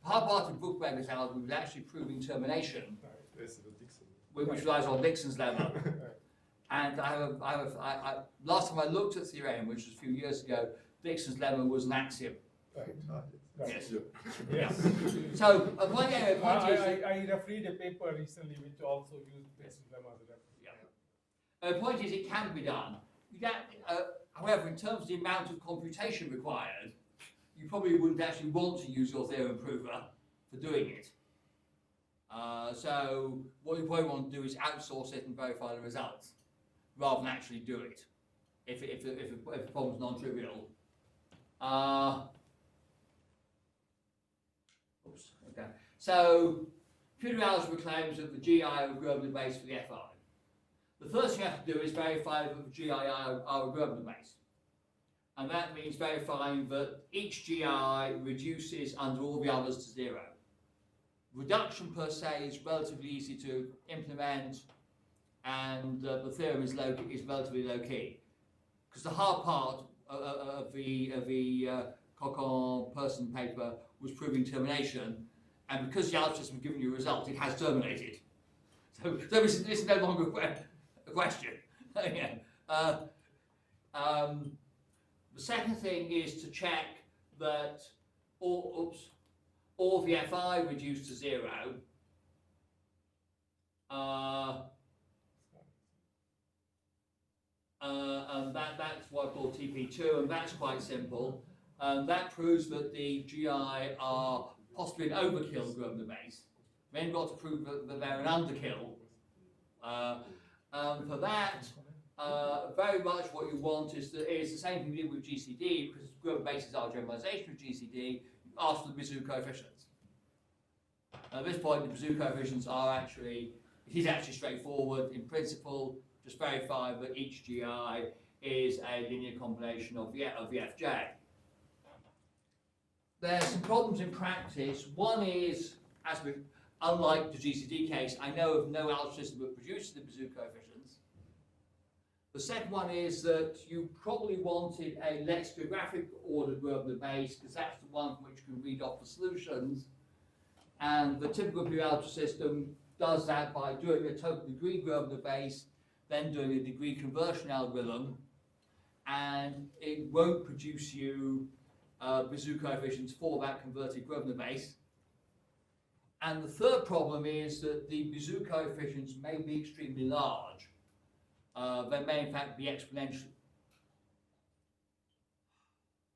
C: hard part of Buchberger's algorithm was actually proving termination,
I: Yes, the Dixon.
C: which relies on Dixon's lemma.
F: Right.
C: And last time I looked at theorem, which was a few years ago, Dixon's lemma was an axiom.
F: Right.
I: Ah,
F: Right.
C: Yes.
I: Yeah.
F: Yes.
C: So a point is that
F: I read a paper recently which also used Dixon's lemma as a reference.
C: the point is it can be done. However, in terms of the amount of computation required, you probably wouldn't actually want to use your theorem prover for doing it. So what you probably want to do is outsource it and verify the results, rather than actually do it, if the problem's non-trivial. Oops, okay. So computer algebra claims that the GI are a Grosvenor base for the FI. The first thing you have to do is verify that the GI are a Grosvenor base. And that means verifying that each GI reduces under all the others to 0. Reduction per se is relatively easy to implement, and the theorem is relatively low key. Because the hard part of the Coquelin-Person paper was proving termination, and because the algebra system has given you a result, it has terminated. So this is no longer a question. Yeah. The second thing is to check that all the FI reduced to 0. And that's what I call TP2, and that's quite simple. That proves that the GI are possibly an overkill Grosvenor base. Then you've got to prove that they're an underkill. For that, very much what you want is the same thing you did with GCD, because Grosvenor bases are a generalization of GCD. You ask for the Bezout coefficients. At this point, the Bezout coefficients it is actually straightforward in principle. Just verify that each GI is a linear combination of the FJ. There's some problems in practice. One is, unlike the GCD case, I know of no algebra system that produces the Bezout coefficients. The second one is that you probably wanted a lexicographic ordered Grosvenor base, because that's the one from which you can read off the solutions. And the typical pure algebra system does that by doing a total degree Grosvenor base, then doing a degree conversion algorithm, and it won't produce you Bezout coefficients for that converted Grosvenor base. And the third problem is that the Bezout coefficients may be extremely large. They may in fact be exponential.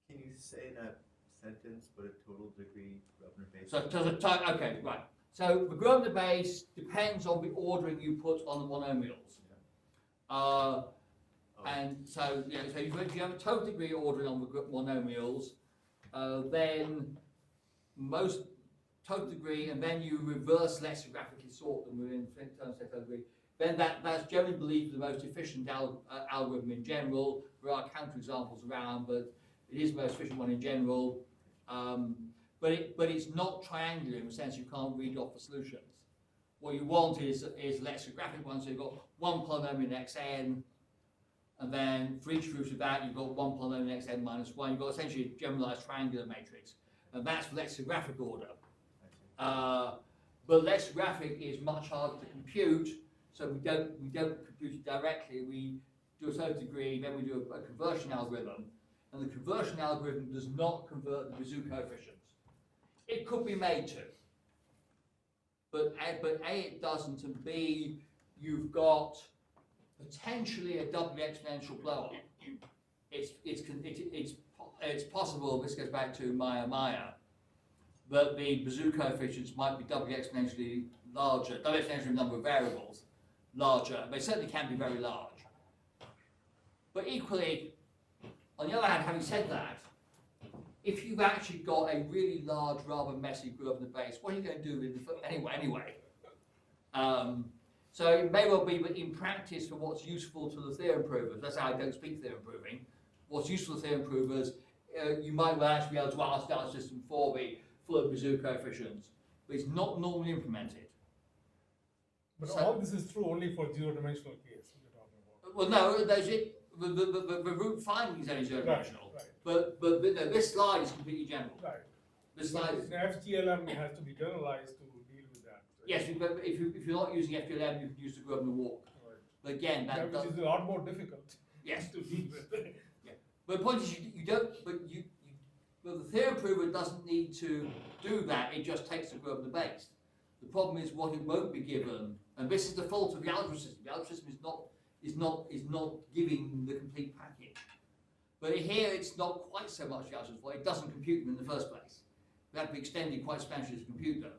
B: Can you say in a sentence what a total degree Grosvenor base
C: So,
B: is?
C: okay, right. So the Grosvenor base depends on the ordering you put on the monomials. And so, so if you have a total degree ordering on the monomials, then most total degree, and then you reverse lexicographically sort them within terms of total degree, then that's generally believed the most efficient algorithm in general. There are counterexamples around, but it is the most efficient one in general. But it's not triangular in the sense you can't read off the solutions. What you want is lexicographic one, so you've got one polynomial xn, and then for each root of that you've got one polynomial xn minus 1. You've got essentially a generalized triangular matrix, and that's for lexicographic order. But lexicographic is much harder to compute, so we don't compute it directly. We do a total degree, then we do a conversion algorithm, and the conversion algorithm does not convert the Bezout coefficients. It could be made to. But A, it doesn't, and B, you've got potentially a doubly exponential blow-up. It's possible, this goes back to Maya, that the Bezout coefficients might be doubly exponentially larger, doubly exponentially number of variables larger. They certainly can be very large. But equally, on the other hand, having said that, if you've actually got a really large, rather messy groove in the base, what are you going to do with the anyway? So it may well be that in practice, for what's useful to the theorem provers, that's how I don't speak theorem proving, what's useful to theorem provers, you might well actually be able to ask our system for the full Bezout coefficients, but it's not normally implemented.
F: But
C: So-
F: all this is true only for zero-dimensional case you're talking about.
C: Well, no, the root finding is only zero-dimensional,
F: Right.
C: but no, this slide is completely general.
F: Right.
C: This slide is,
F: The FGLM has to be generalized to deal with that. Right?
C: yes, but if you're not using FPLM, you can use the grub and the walk.
F: Right.
C: But again,
F: Yeah,
C: that
F: which
C: does,
F: is a lot more difficult
C: yes.
F: to deal with.
C: But the point is, you don't, well, the theorem prover doesn't need to do that, it just takes the grub and the base. The problem is what it won't be given, and this is the fault of the algebra system. The algebra system is not giving the complete package. But here it's not quite so much the algebra's fault, it doesn't compute them in the first place. They have to be extended quite substantially to compute them.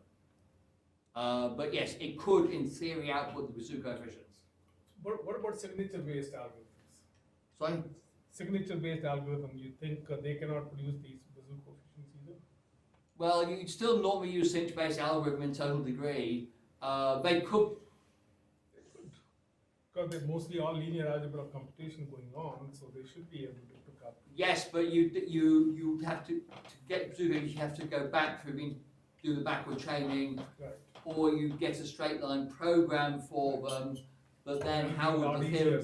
C: But yes, it could, in theory, output the Bezout coefficients.
F: What about signature-based algorithms?
C: Sorry?
F: Signature-based algorithm, you think they cannot produce these Bezout coefficients either?
C: Well, you'd still normally use signature-based algorithm in total degree. They could.
F: Because they're mostly all linear algebra computation going on, so they should be able to pick up.
C: Yes, but you have to get Bezout, you have to go back through do the backward chaining,
F: Right.
C: or you get a straight line program for them. But then how would the theorem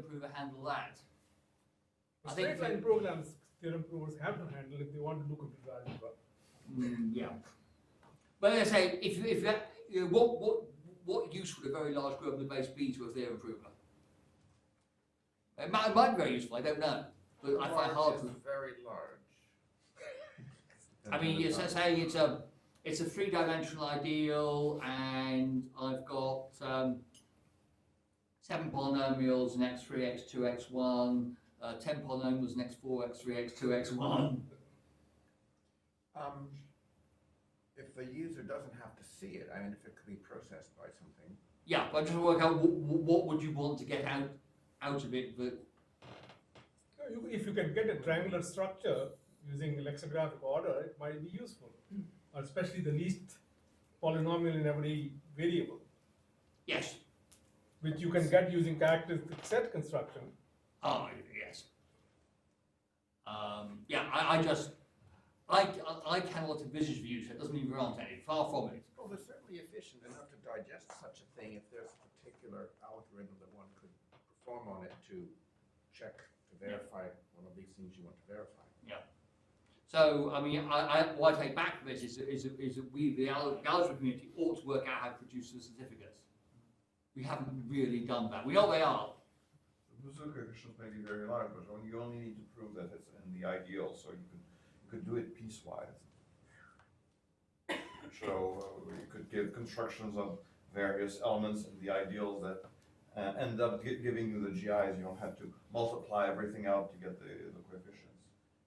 C: prover handle that? I think
F: Straight line programs, theorem provers have to handle if they want to do computer algebra.
C: Yeah. But as I say, if that, you know, what use would a very large group of the base be to a theorem prover? It might be very useful, I don't know. But I find hard
E: Large
C: to.
E: is very large.
C: I mean, it's saying it's a three-dimensional ideal, and I've got 7 polynomials in x3, x2, x1, 10 polynomials in x4, x3, x2, x1.
E: If the user doesn't have to see it, I mean, if it could be processed by something.
C: Yeah, but just work out what would you want to get out of it. But
F: If you can get a triangular structure using lexicographic order, it might be useful, or especially the least polynomial in every variable,
C: yes,
F: which you can get using characteristic set construction.
C: yes. Yeah, I cannot envisage views. So it doesn't mean there aren't any. Far from it.
E: Well, they're certainly efficient enough to digest such a thing if there's a particular algorithm that one could perform on it to check, to verify one of these things you want to verify.
C: Yeah. So I mean, what I take back from this is that we, the algebra community, ought to work out how to produce the certificates. We haven't really done that. We know they are.
J: The Bezout coefficients may be very large, but you only need to prove that it's in the ideal, so you could do it piecewise. So you could give constructions of various elements in the ideals that end up giving you the GIs. You don't have to multiply everything out to get the coefficients.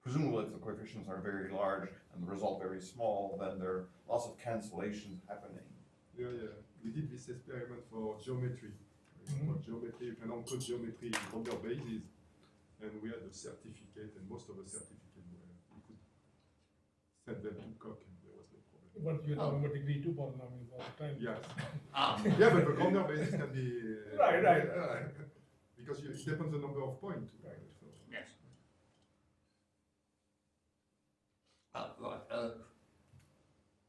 J: Presumably, if the coefficients are very large and the result very small, then there are lots of cancellations happening.
I: Yeah. We did this experiment for geometry. For geometry, you can encode geometry in Gronder bases, and we had a certificate, and most of the certificates we could send them to Coq, and there was no problem.
F: But you're talking about degree 2 polynomials all the time.
I: Yes.
C: Yeah,
I: But the Gronder basis can be
F: Right.
I: because it depends on the number of points. Right. So.
C: yes. Right.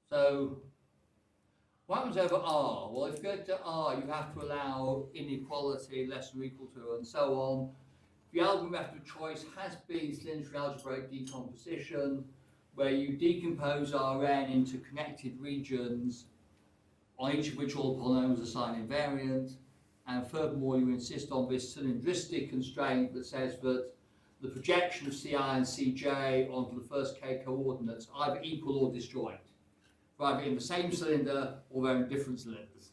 C: So what happens over R? Well, if you go to R, you have to allow inequality less than or equal to, and so on. The algorithm method of choice has been cylindrical algebraic decomposition, where you decompose Rn into connected regions, on each of which all polynomials are sign invariant, and furthermore you insist on this cylindristic constraint that says that the projection of Ci and Cj onto the first k coordinates either equal or disjoint, either in the same cylinder or they're in different cylinders.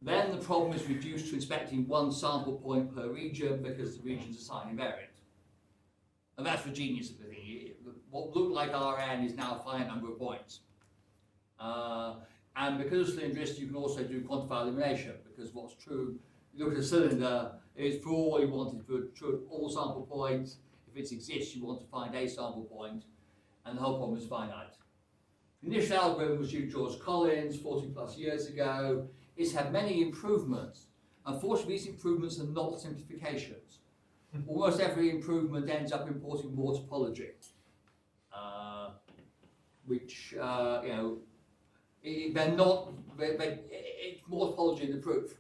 C: Then the problem is reduced to inspecting one sample point per region because the regions are sign invariant. And that's the genius of the thing. What looked like Rn is now a finite number of points. And because of cylindricity, you can also do quantified elimination, because what's true, you look at a cylinder, it's for all you wanted, for all sample points. If it exists, you want to find a sample point, and the whole problem is finite. The initial algorithm was due to George Collins 40 plus years ago. It's had many improvements. Unfortunately, these improvements are not simplifications. Almost every improvement ends up importing more topology, which, you know, they're not, it's more topology in the proof.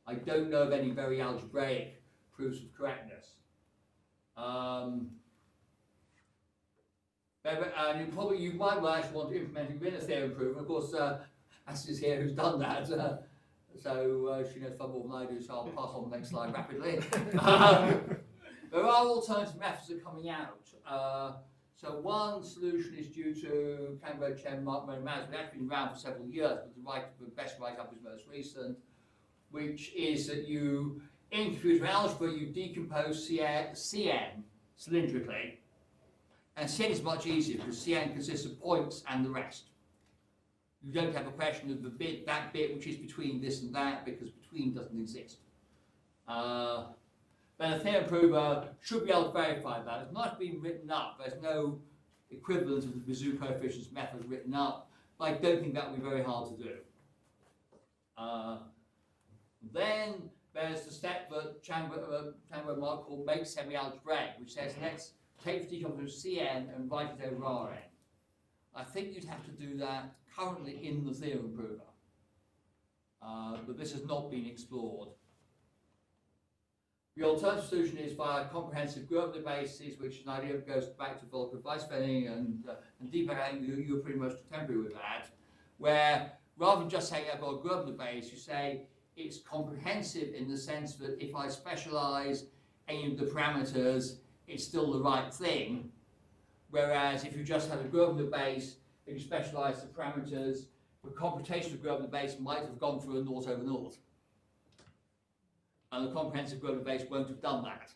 C: I don't know of any very algebraic proofs of correctness. And you might well actually want to implement it within a theorem proof. Of course, Ashley is here who's done that. So she knows far more than I do, so I'll pass on the next slide rapidly. There are alternative methods that are coming out. So one solution is due to Davenport, Mark Maz, which has been around for several years, but the best write-up is most recent, which is that you, in computer algebra, you decompose Cn cylindrically, and Cn is much easier because Cn consists of points and the rest. You don't have a question of the bit, that bit which is between this and that, because between doesn't exist. Then a theorem prover should be able to verify that. It's not been written up. There's no equivalent of the Bezout coefficients method written up, but I don't think that would be very hard to do. Then there's the step that Chamber Mark called make semi-algebraic, which says let's take the decomposition of Cn and write it over Rn. I think you'd have to do that currently in the theorem prover, but this has not been explored. The alternative solution is via comprehensive Grosvenor bases, which is an idea that goes back to Volker Weispenning and Deepak. I think you're pretty much contemporary with that, where rather than just saying I've got a Grosvenor base, you say it's comprehensive in the sense that if I specialize any of the parameters, it's still the right thing. Whereas if you just had a Grosvenor base and you specialize the parameters, the computation of Grosvenor base might have gone through a naught over naught. And the comprehensive Grosvenor base won't have done that.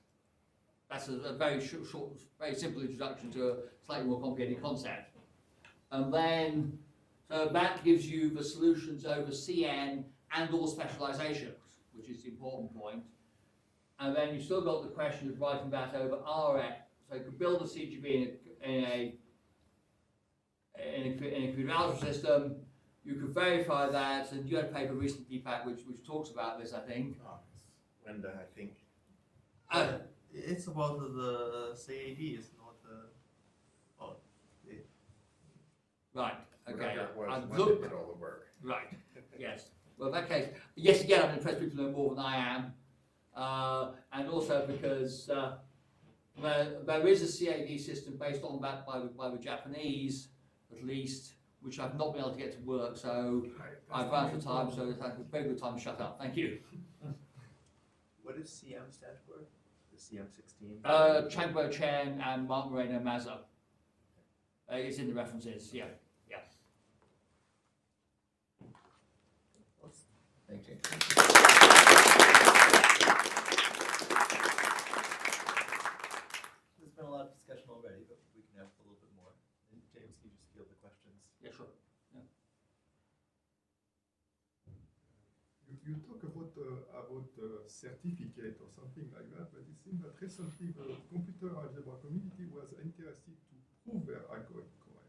C: That's a very short, very simple introduction to a slightly more complicated concept. And then, so that gives you the solutions over Cn and all specializations, which is the important point. And then you've still got the question of writing that over Rx. So you could build a CGB in a computer algebra system. You could verify that, and you had a paper recently, Deepak, which talks about this, I think.
K: Wenda, I think. It's about the CAD, it's not
C: right. Okay.
K: Whatever it was,
C: I've
K: Wenda
C: looked.
K: did all the work.
C: Right. Yes. Well, in that case, yes. Again, I'm impressed people know more than I am, and also because there is a CAD system based on that by the Japanese, at least, which I've not been able to get to work. So I've run out of time. So it's a very good time to shut up. Thank you.
K: What does CM stand for? The CM16?
C: Changbo Chen and Mark Moreno Mazza. It's in the references, yeah.
B: Thank you. There's been a lot of discussion already, but we can have a little bit more. And James, can you just field the questions?
C: Yeah, sure. Yeah.
I: You talk about certificate or something like that, but it seems that recently the computer algebra community was interested to prove their algorithm correct.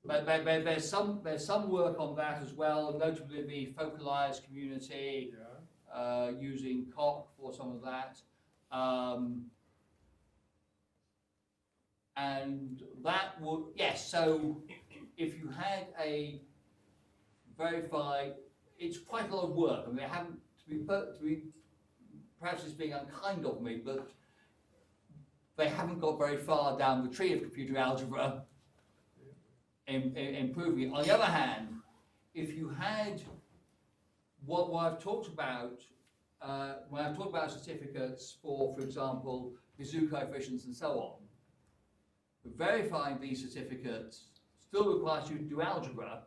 C: So there's some work on that as well, notably the focalized community using COC for some of that. And that would, yes, so if you had a verified, it's quite a lot of work. I mean, I haven't, to be perhaps it's being unkind of me, but they haven't got very far down the tree of computer algebra in improving it. On the other hand, if you had what I've talked about, when I talk about certificates for example, Bezout coefficients and so on, verifying these certificates still requires you to do algebra,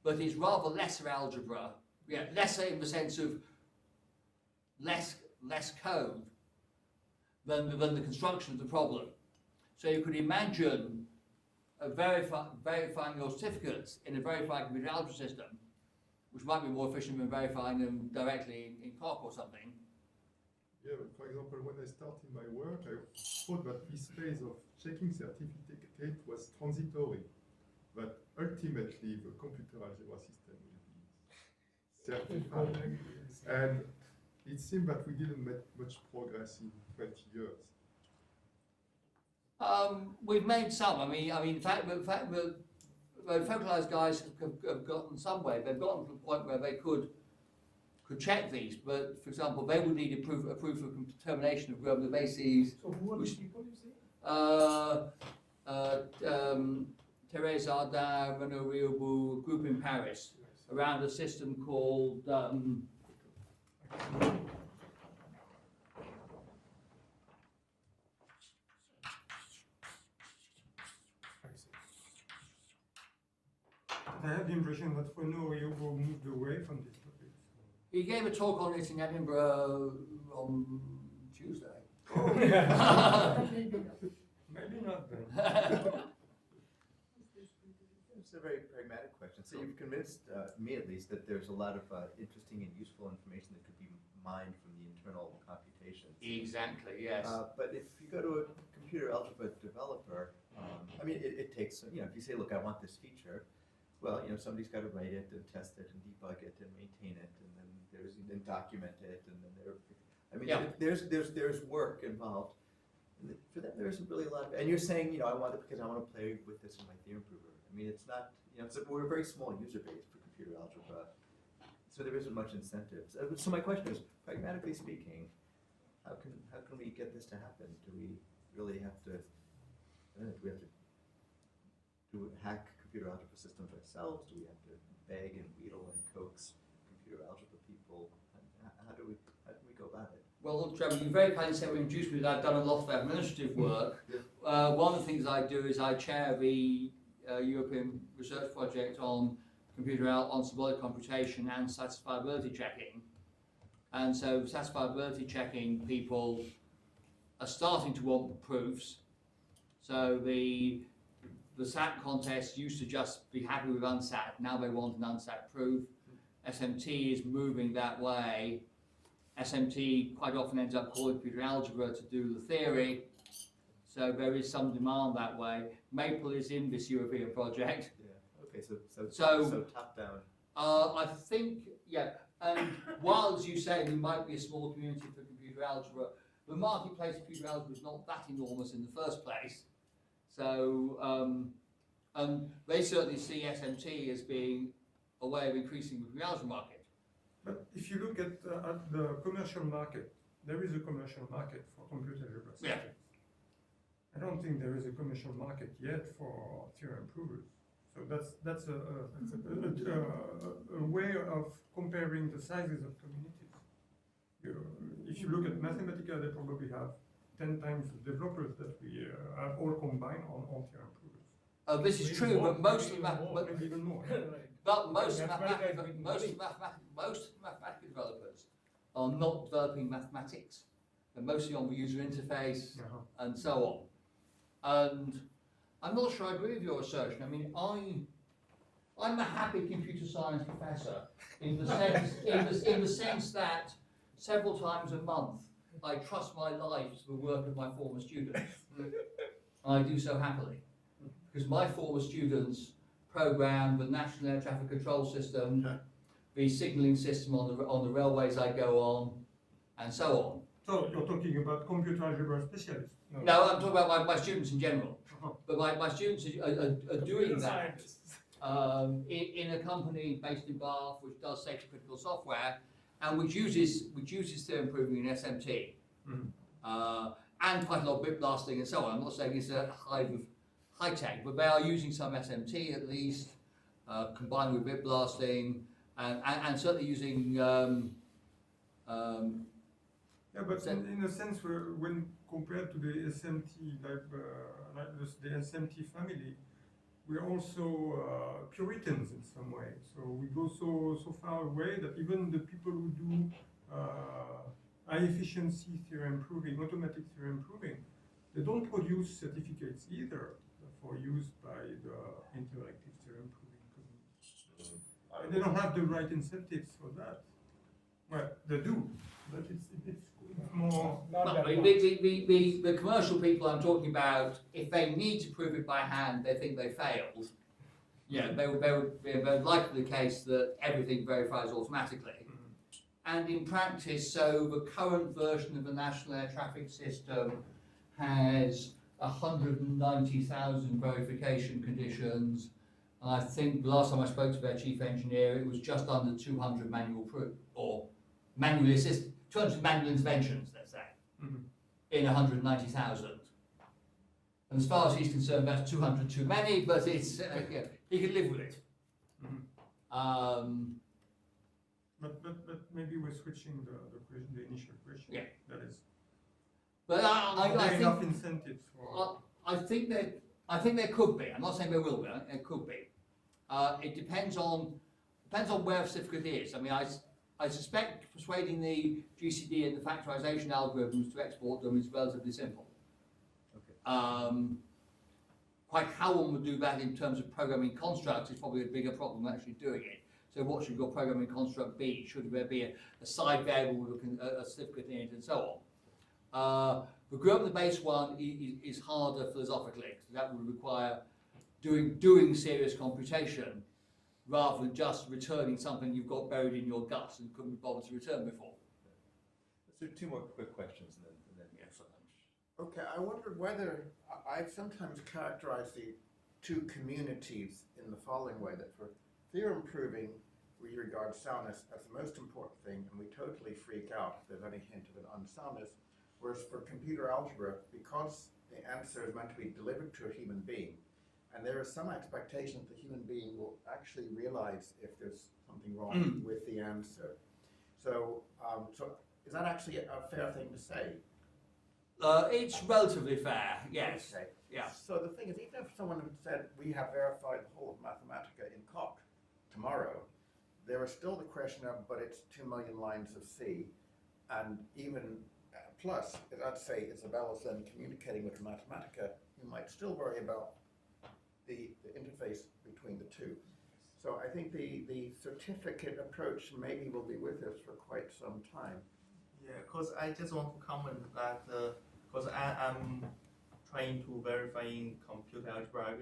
C: but it's rather lesser algebra, lesser in the sense of less code than the construction of the problem. So you could imagine verifying your certificates in a verified computer algebra system, which might be more efficient than verifying them directly in COC or something.
I: Yeah, but for example, when I started my work, I thought that this phase of checking certificate was transitory, but ultimately the computer algebra system will be certified. And it seemed that we didn't make much progress in 20 years.
C: We've made some. I mean, in fact, the focalized guys have gotten some way. They've gotten to the point where they could check these, but for example, they would need a proof of determination of whether the bases.
F: So who are these people you say?
C: Thérèse Ardin, Renaud Riobou, group in Paris, around a system called
A: I have the impression that Renaud Riobou moved away from this topic.
C: he gave a talk on it in Edinburgh on Tuesday.
A: Maybe not then.
B: It's a very pragmatic question. So you've convinced me, at least, that there's a lot of interesting and useful information that could be mined from the internal computations.
C: Exactly, yes.
B: But if you go to a computer algebra developer, I mean, it takes, if you say, look, I want this feature, well, somebody's got to write it and test it and debug it and maintain it, and then document it, and then there's work involved. And for them, there isn't really a lot of, and you're saying, I want it because I want to play with this in my theorem prover. I mean, it's not, we're a very small user base for computer algebra, so there isn't much incentive. So my question is, pragmatically speaking, how can we get this to happen? Do we really have to, hack computer algebra systems ourselves? Do we have to beg and wheedle and coax computer algebra people? How do we go about it?
C: Well, Trevor, you very kindly said we introduced me that I've done a lot of administrative work. One of the things I do is I chair the European research project on symbolic computation and satisfiability checking. And so satisfiability checking people are starting to want proofs. So the SAT contest used to just be happy with unsat, now they want an unsat proof. SMT is moving that way. SMT quite often ends up calling computer algebra to do the theory, so there is some demand that way. Maple is in this European project.
B: Yeah. Okay. So top down.
C: I think, yeah. And while, as you say, there might be a small community for computer algebra, the marketplace of computer algebra is not that enormous in the first place. So, they certainly see SMT as being a way of increasing the computer algebra market.
A: But if you look at the commercial market, there is a commercial market for computer algebra systems.
C: Yeah.
A: I don't think there is a commercial market yet for theorem provers. So that's a way of comparing the sizes of communities. If you look at Mathematica, they probably have 10 times the developers that we have all combined on theorem provers.
C: This is true, but most of
A: Maybe even more.
C: But most mathematical developers are not developing mathematics. They're mostly on the user interface and so on. And I'm not sure I agree with your assertion. I mean, I'm a happy computer science professor in the sense that several times a month I trust my life to the work of my former students. I do so happily, because my former students program the National Air Traffic Control System, the signalling system on the railways I go on, and so on.
A: So you're talking about computer algebra specialists?
C: No, I'm talking about my students in general. But my students are doing that in a company based in Bath, which does safety critical software, and which uses theorem proving in SMT, and quite a lot of bit blasting and so on. I'm not saying it's a hive of high tech, but they are using some SMT at least, combined with bit blasting, and certainly using
A: Yeah, but
C: So-
A: in a sense, when compared to the SMT, the SMT family, we're also Puritans in some way. So we go so far away that even the people who do high efficiency theorem proving, automatic theorem proving, they don't produce certificates either for use by the interactive theorem proving community. And they don't have the right incentives for that. Well, they do, but it's more.
F: Not
C: Well,
F: that
C: the,
F: much.
C: the commercial people I'm talking about, if they need to prove it by hand, they think they failed. Yeah, they would be very likely the case that everything verifies automatically. And in practice, so the current version of the National Air Traffic System has 190,000 verification conditions. And I think the last time I spoke to their chief engineer, it was just under 200 manual proof, or manually assisted, 200 manual interventions, let's say, in 190,000. And as far as he's concerned, that's 200 too many, but it's, yeah, he can live with it.
A: But maybe we're switching the initial question.
C: Yeah.
A: That is.
C: But
A: Are there
C: I
A: enough
C: think,
A: incentives for?
C: I think there could be. I'm not saying there will be. There could be. It depends on where a certificate is. I mean, I suspect persuading the GCD and the factorization algorithms to export them is relatively simple.
B: Okay.
C: Quite how one would do that in terms of programming constructs is probably a bigger problem than actually doing it. So what should your programming construct be? Should there be a side variable with a certificate in it and so on? The group of the base one is harder philosophically, because that would require doing serious computation rather than just returning something you've got buried in your guts and couldn't be bothered to return before.
B: So two more quick questions and then yes.
E: Okay, I wondered whether, I've sometimes characterized the two communities in the following way, that for theorem proving, we regard soundness as the most important thing, and we totally freak out if there's any hint of an unsoundness. Whereas for computer algebra, because the answer is meant to be delivered to a human being, and there is some expectation that the human being will actually realize if there's something wrong with the answer. So, so is that actually a fair thing to say?
C: It's relatively fair, yes.
E: Okay.
C: Yeah.
E: So the thing is, even if someone had said, we have verified the whole of Mathematica in Coq tomorrow, there is still the question of, but it's 2 million lines of C, and even plus, let's say Isabella's then communicating with Mathematica, you might still worry about the interface between the two. So I think the certificate approach maybe will be with us for quite some time.
K: Yeah, because I just want to comment that because I'm trying to verify in computer algebra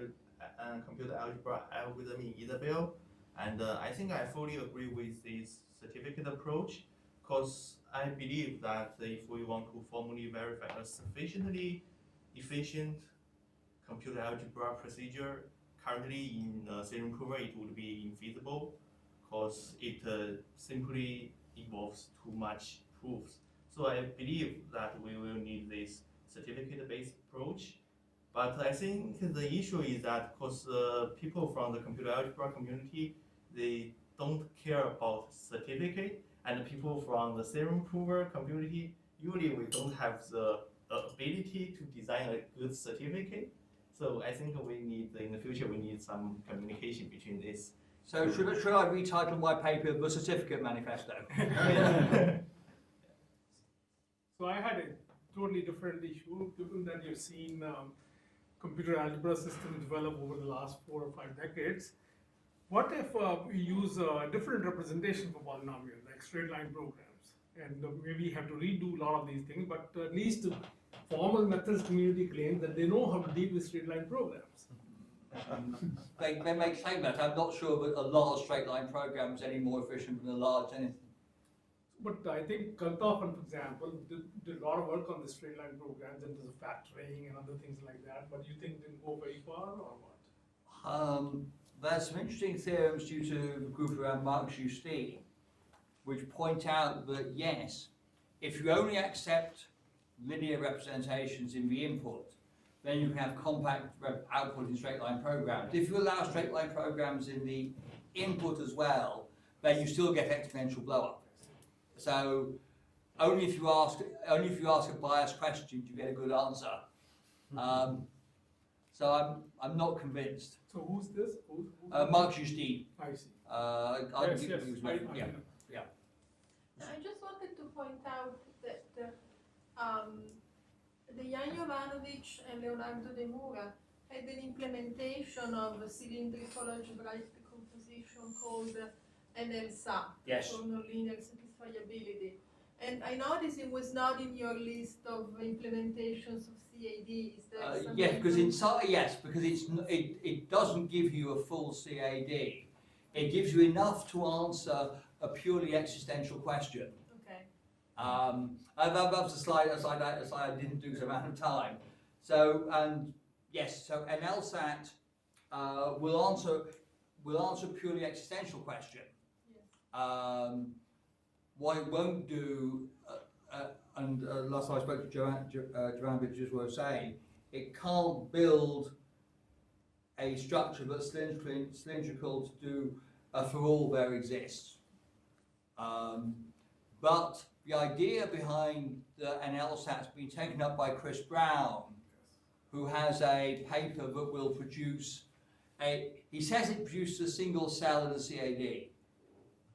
K: algorithm in Isabel, and I think I fully agree with this certificate approach, because I believe that if we want to formally verify a sufficiently efficient computer algebra procedure, currently in theorem prover it would be infeasible, because it simply involves too much proofs. So I believe that we will need this certificate-based approach. But I think the issue is that because people from the computer algebra community, they don't care about certificate, and people from the theorem prover community, usually we don't have the ability to design a good certificate. So I think we need, in the future, we need some communication between this.
C: So should I retitle my paper The Certificate Manifesto?
F: So I had a totally different issue, given that you've seen computer algebra systems develop over the last 4 or 5 decades. What if we use a different representation for polynomials, like straight line programs? And maybe have to redo a lot of these things, but at least the formal methods community claims that they know how to deal with straight line programs.
C: They may claim that. I'm not sure that a large straight line program is any more efficient than a large anything.
F: But I think Kaltofen, for example, did a lot of work on the straight line programs and the factoring and other things like that, but you think didn't go very far, or what?
C: There's some interesting theorems due to the group around Marx Justine, which point out that yes, if you only accept linear representations in the input, then you can have compact output in straight line programs. If you allow straight line programs in the input as well, then you still get exponential blow up. So only if you ask a biased question do you get a good answer. So I'm not convinced.
F: So who's this?
C: Mark Justine.
F: I see.
C: I
F: Yes,
C: think
F: yes,
C: he was
F: I
C: yeah.
F: know.
L: I just wanted to point out that the Jan Jovanovic and Leonardo De Mura had an implementation of a cylindrical algebraic decomposition called NLSA,
C: Yes.
L: for nonlinear satisfiability. And I noticed it was not in your list of implementations of CAD. Is there some
C: Yes, because
L: reason?
C: because it doesn't give you a full CAD. It gives you enough to answer a purely existential question.
L: Okay.
C: That was a slide I didn't do so amount of time. So yes, so an LSAT will answer purely existential question.
L: Yes.
C: What it won't do, and last time I spoke to Joanne, just what I was saying, it can't build a structure that's cylindrical to do for all there exists. But the idea behind an LSAT's been taken up by Chris Brown, who has a paper that will produce he says it produces a single cell in a CAD.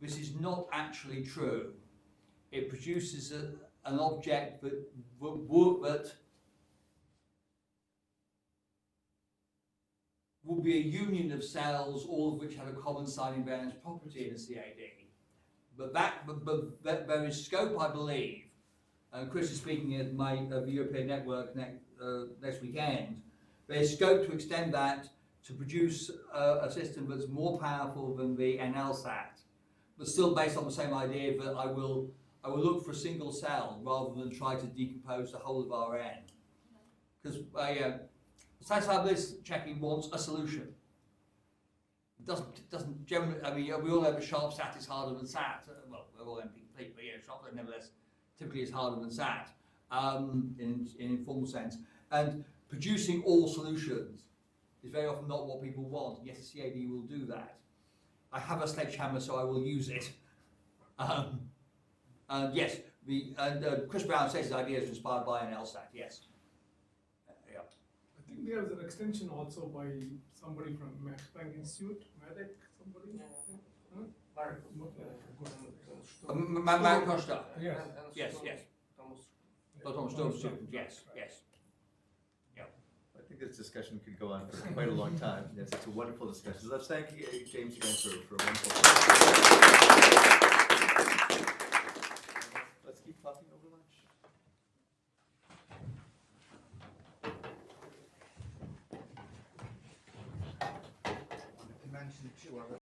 C: This is not actually true. It produces an object that would be a union of cells, all of which have a common sign invariance property in a CAD. But there is scope, I believe, and Chris is speaking at the European Network next weekend, there's scope to extend that to produce a system that's more powerful than the NLSAT, but still based on the same idea that I will look for a single cell rather than try to decompose the whole of Rn. Because satisfiability checking wants a solution. It doesn't generally, I mean, we all know that sharp SAT is harder than SAT. Well, we're all NP complete, but yeah, sharp nevertheless typically is harder than SAT in informal sense. And producing all solutions is very often not what people want. Yes, a CAD will do that. I have a sledgehammer, so I will use it. And yes, Chris Brown says his idea is inspired by an LSAT. Yes. Yeah.
F: I think there was an extension also by somebody from Max Planck Institute, Madec, somebody.
C: Mark Costa.
F: Yes.
C: Yes. Thomas Storm student. Yes.
B: I think this discussion could go on for quite a long time. Yes, it's a wonderful discussion. So let's thank James again for a wonderful. Let's keep talking over lunch.
D: I wanted to mention too,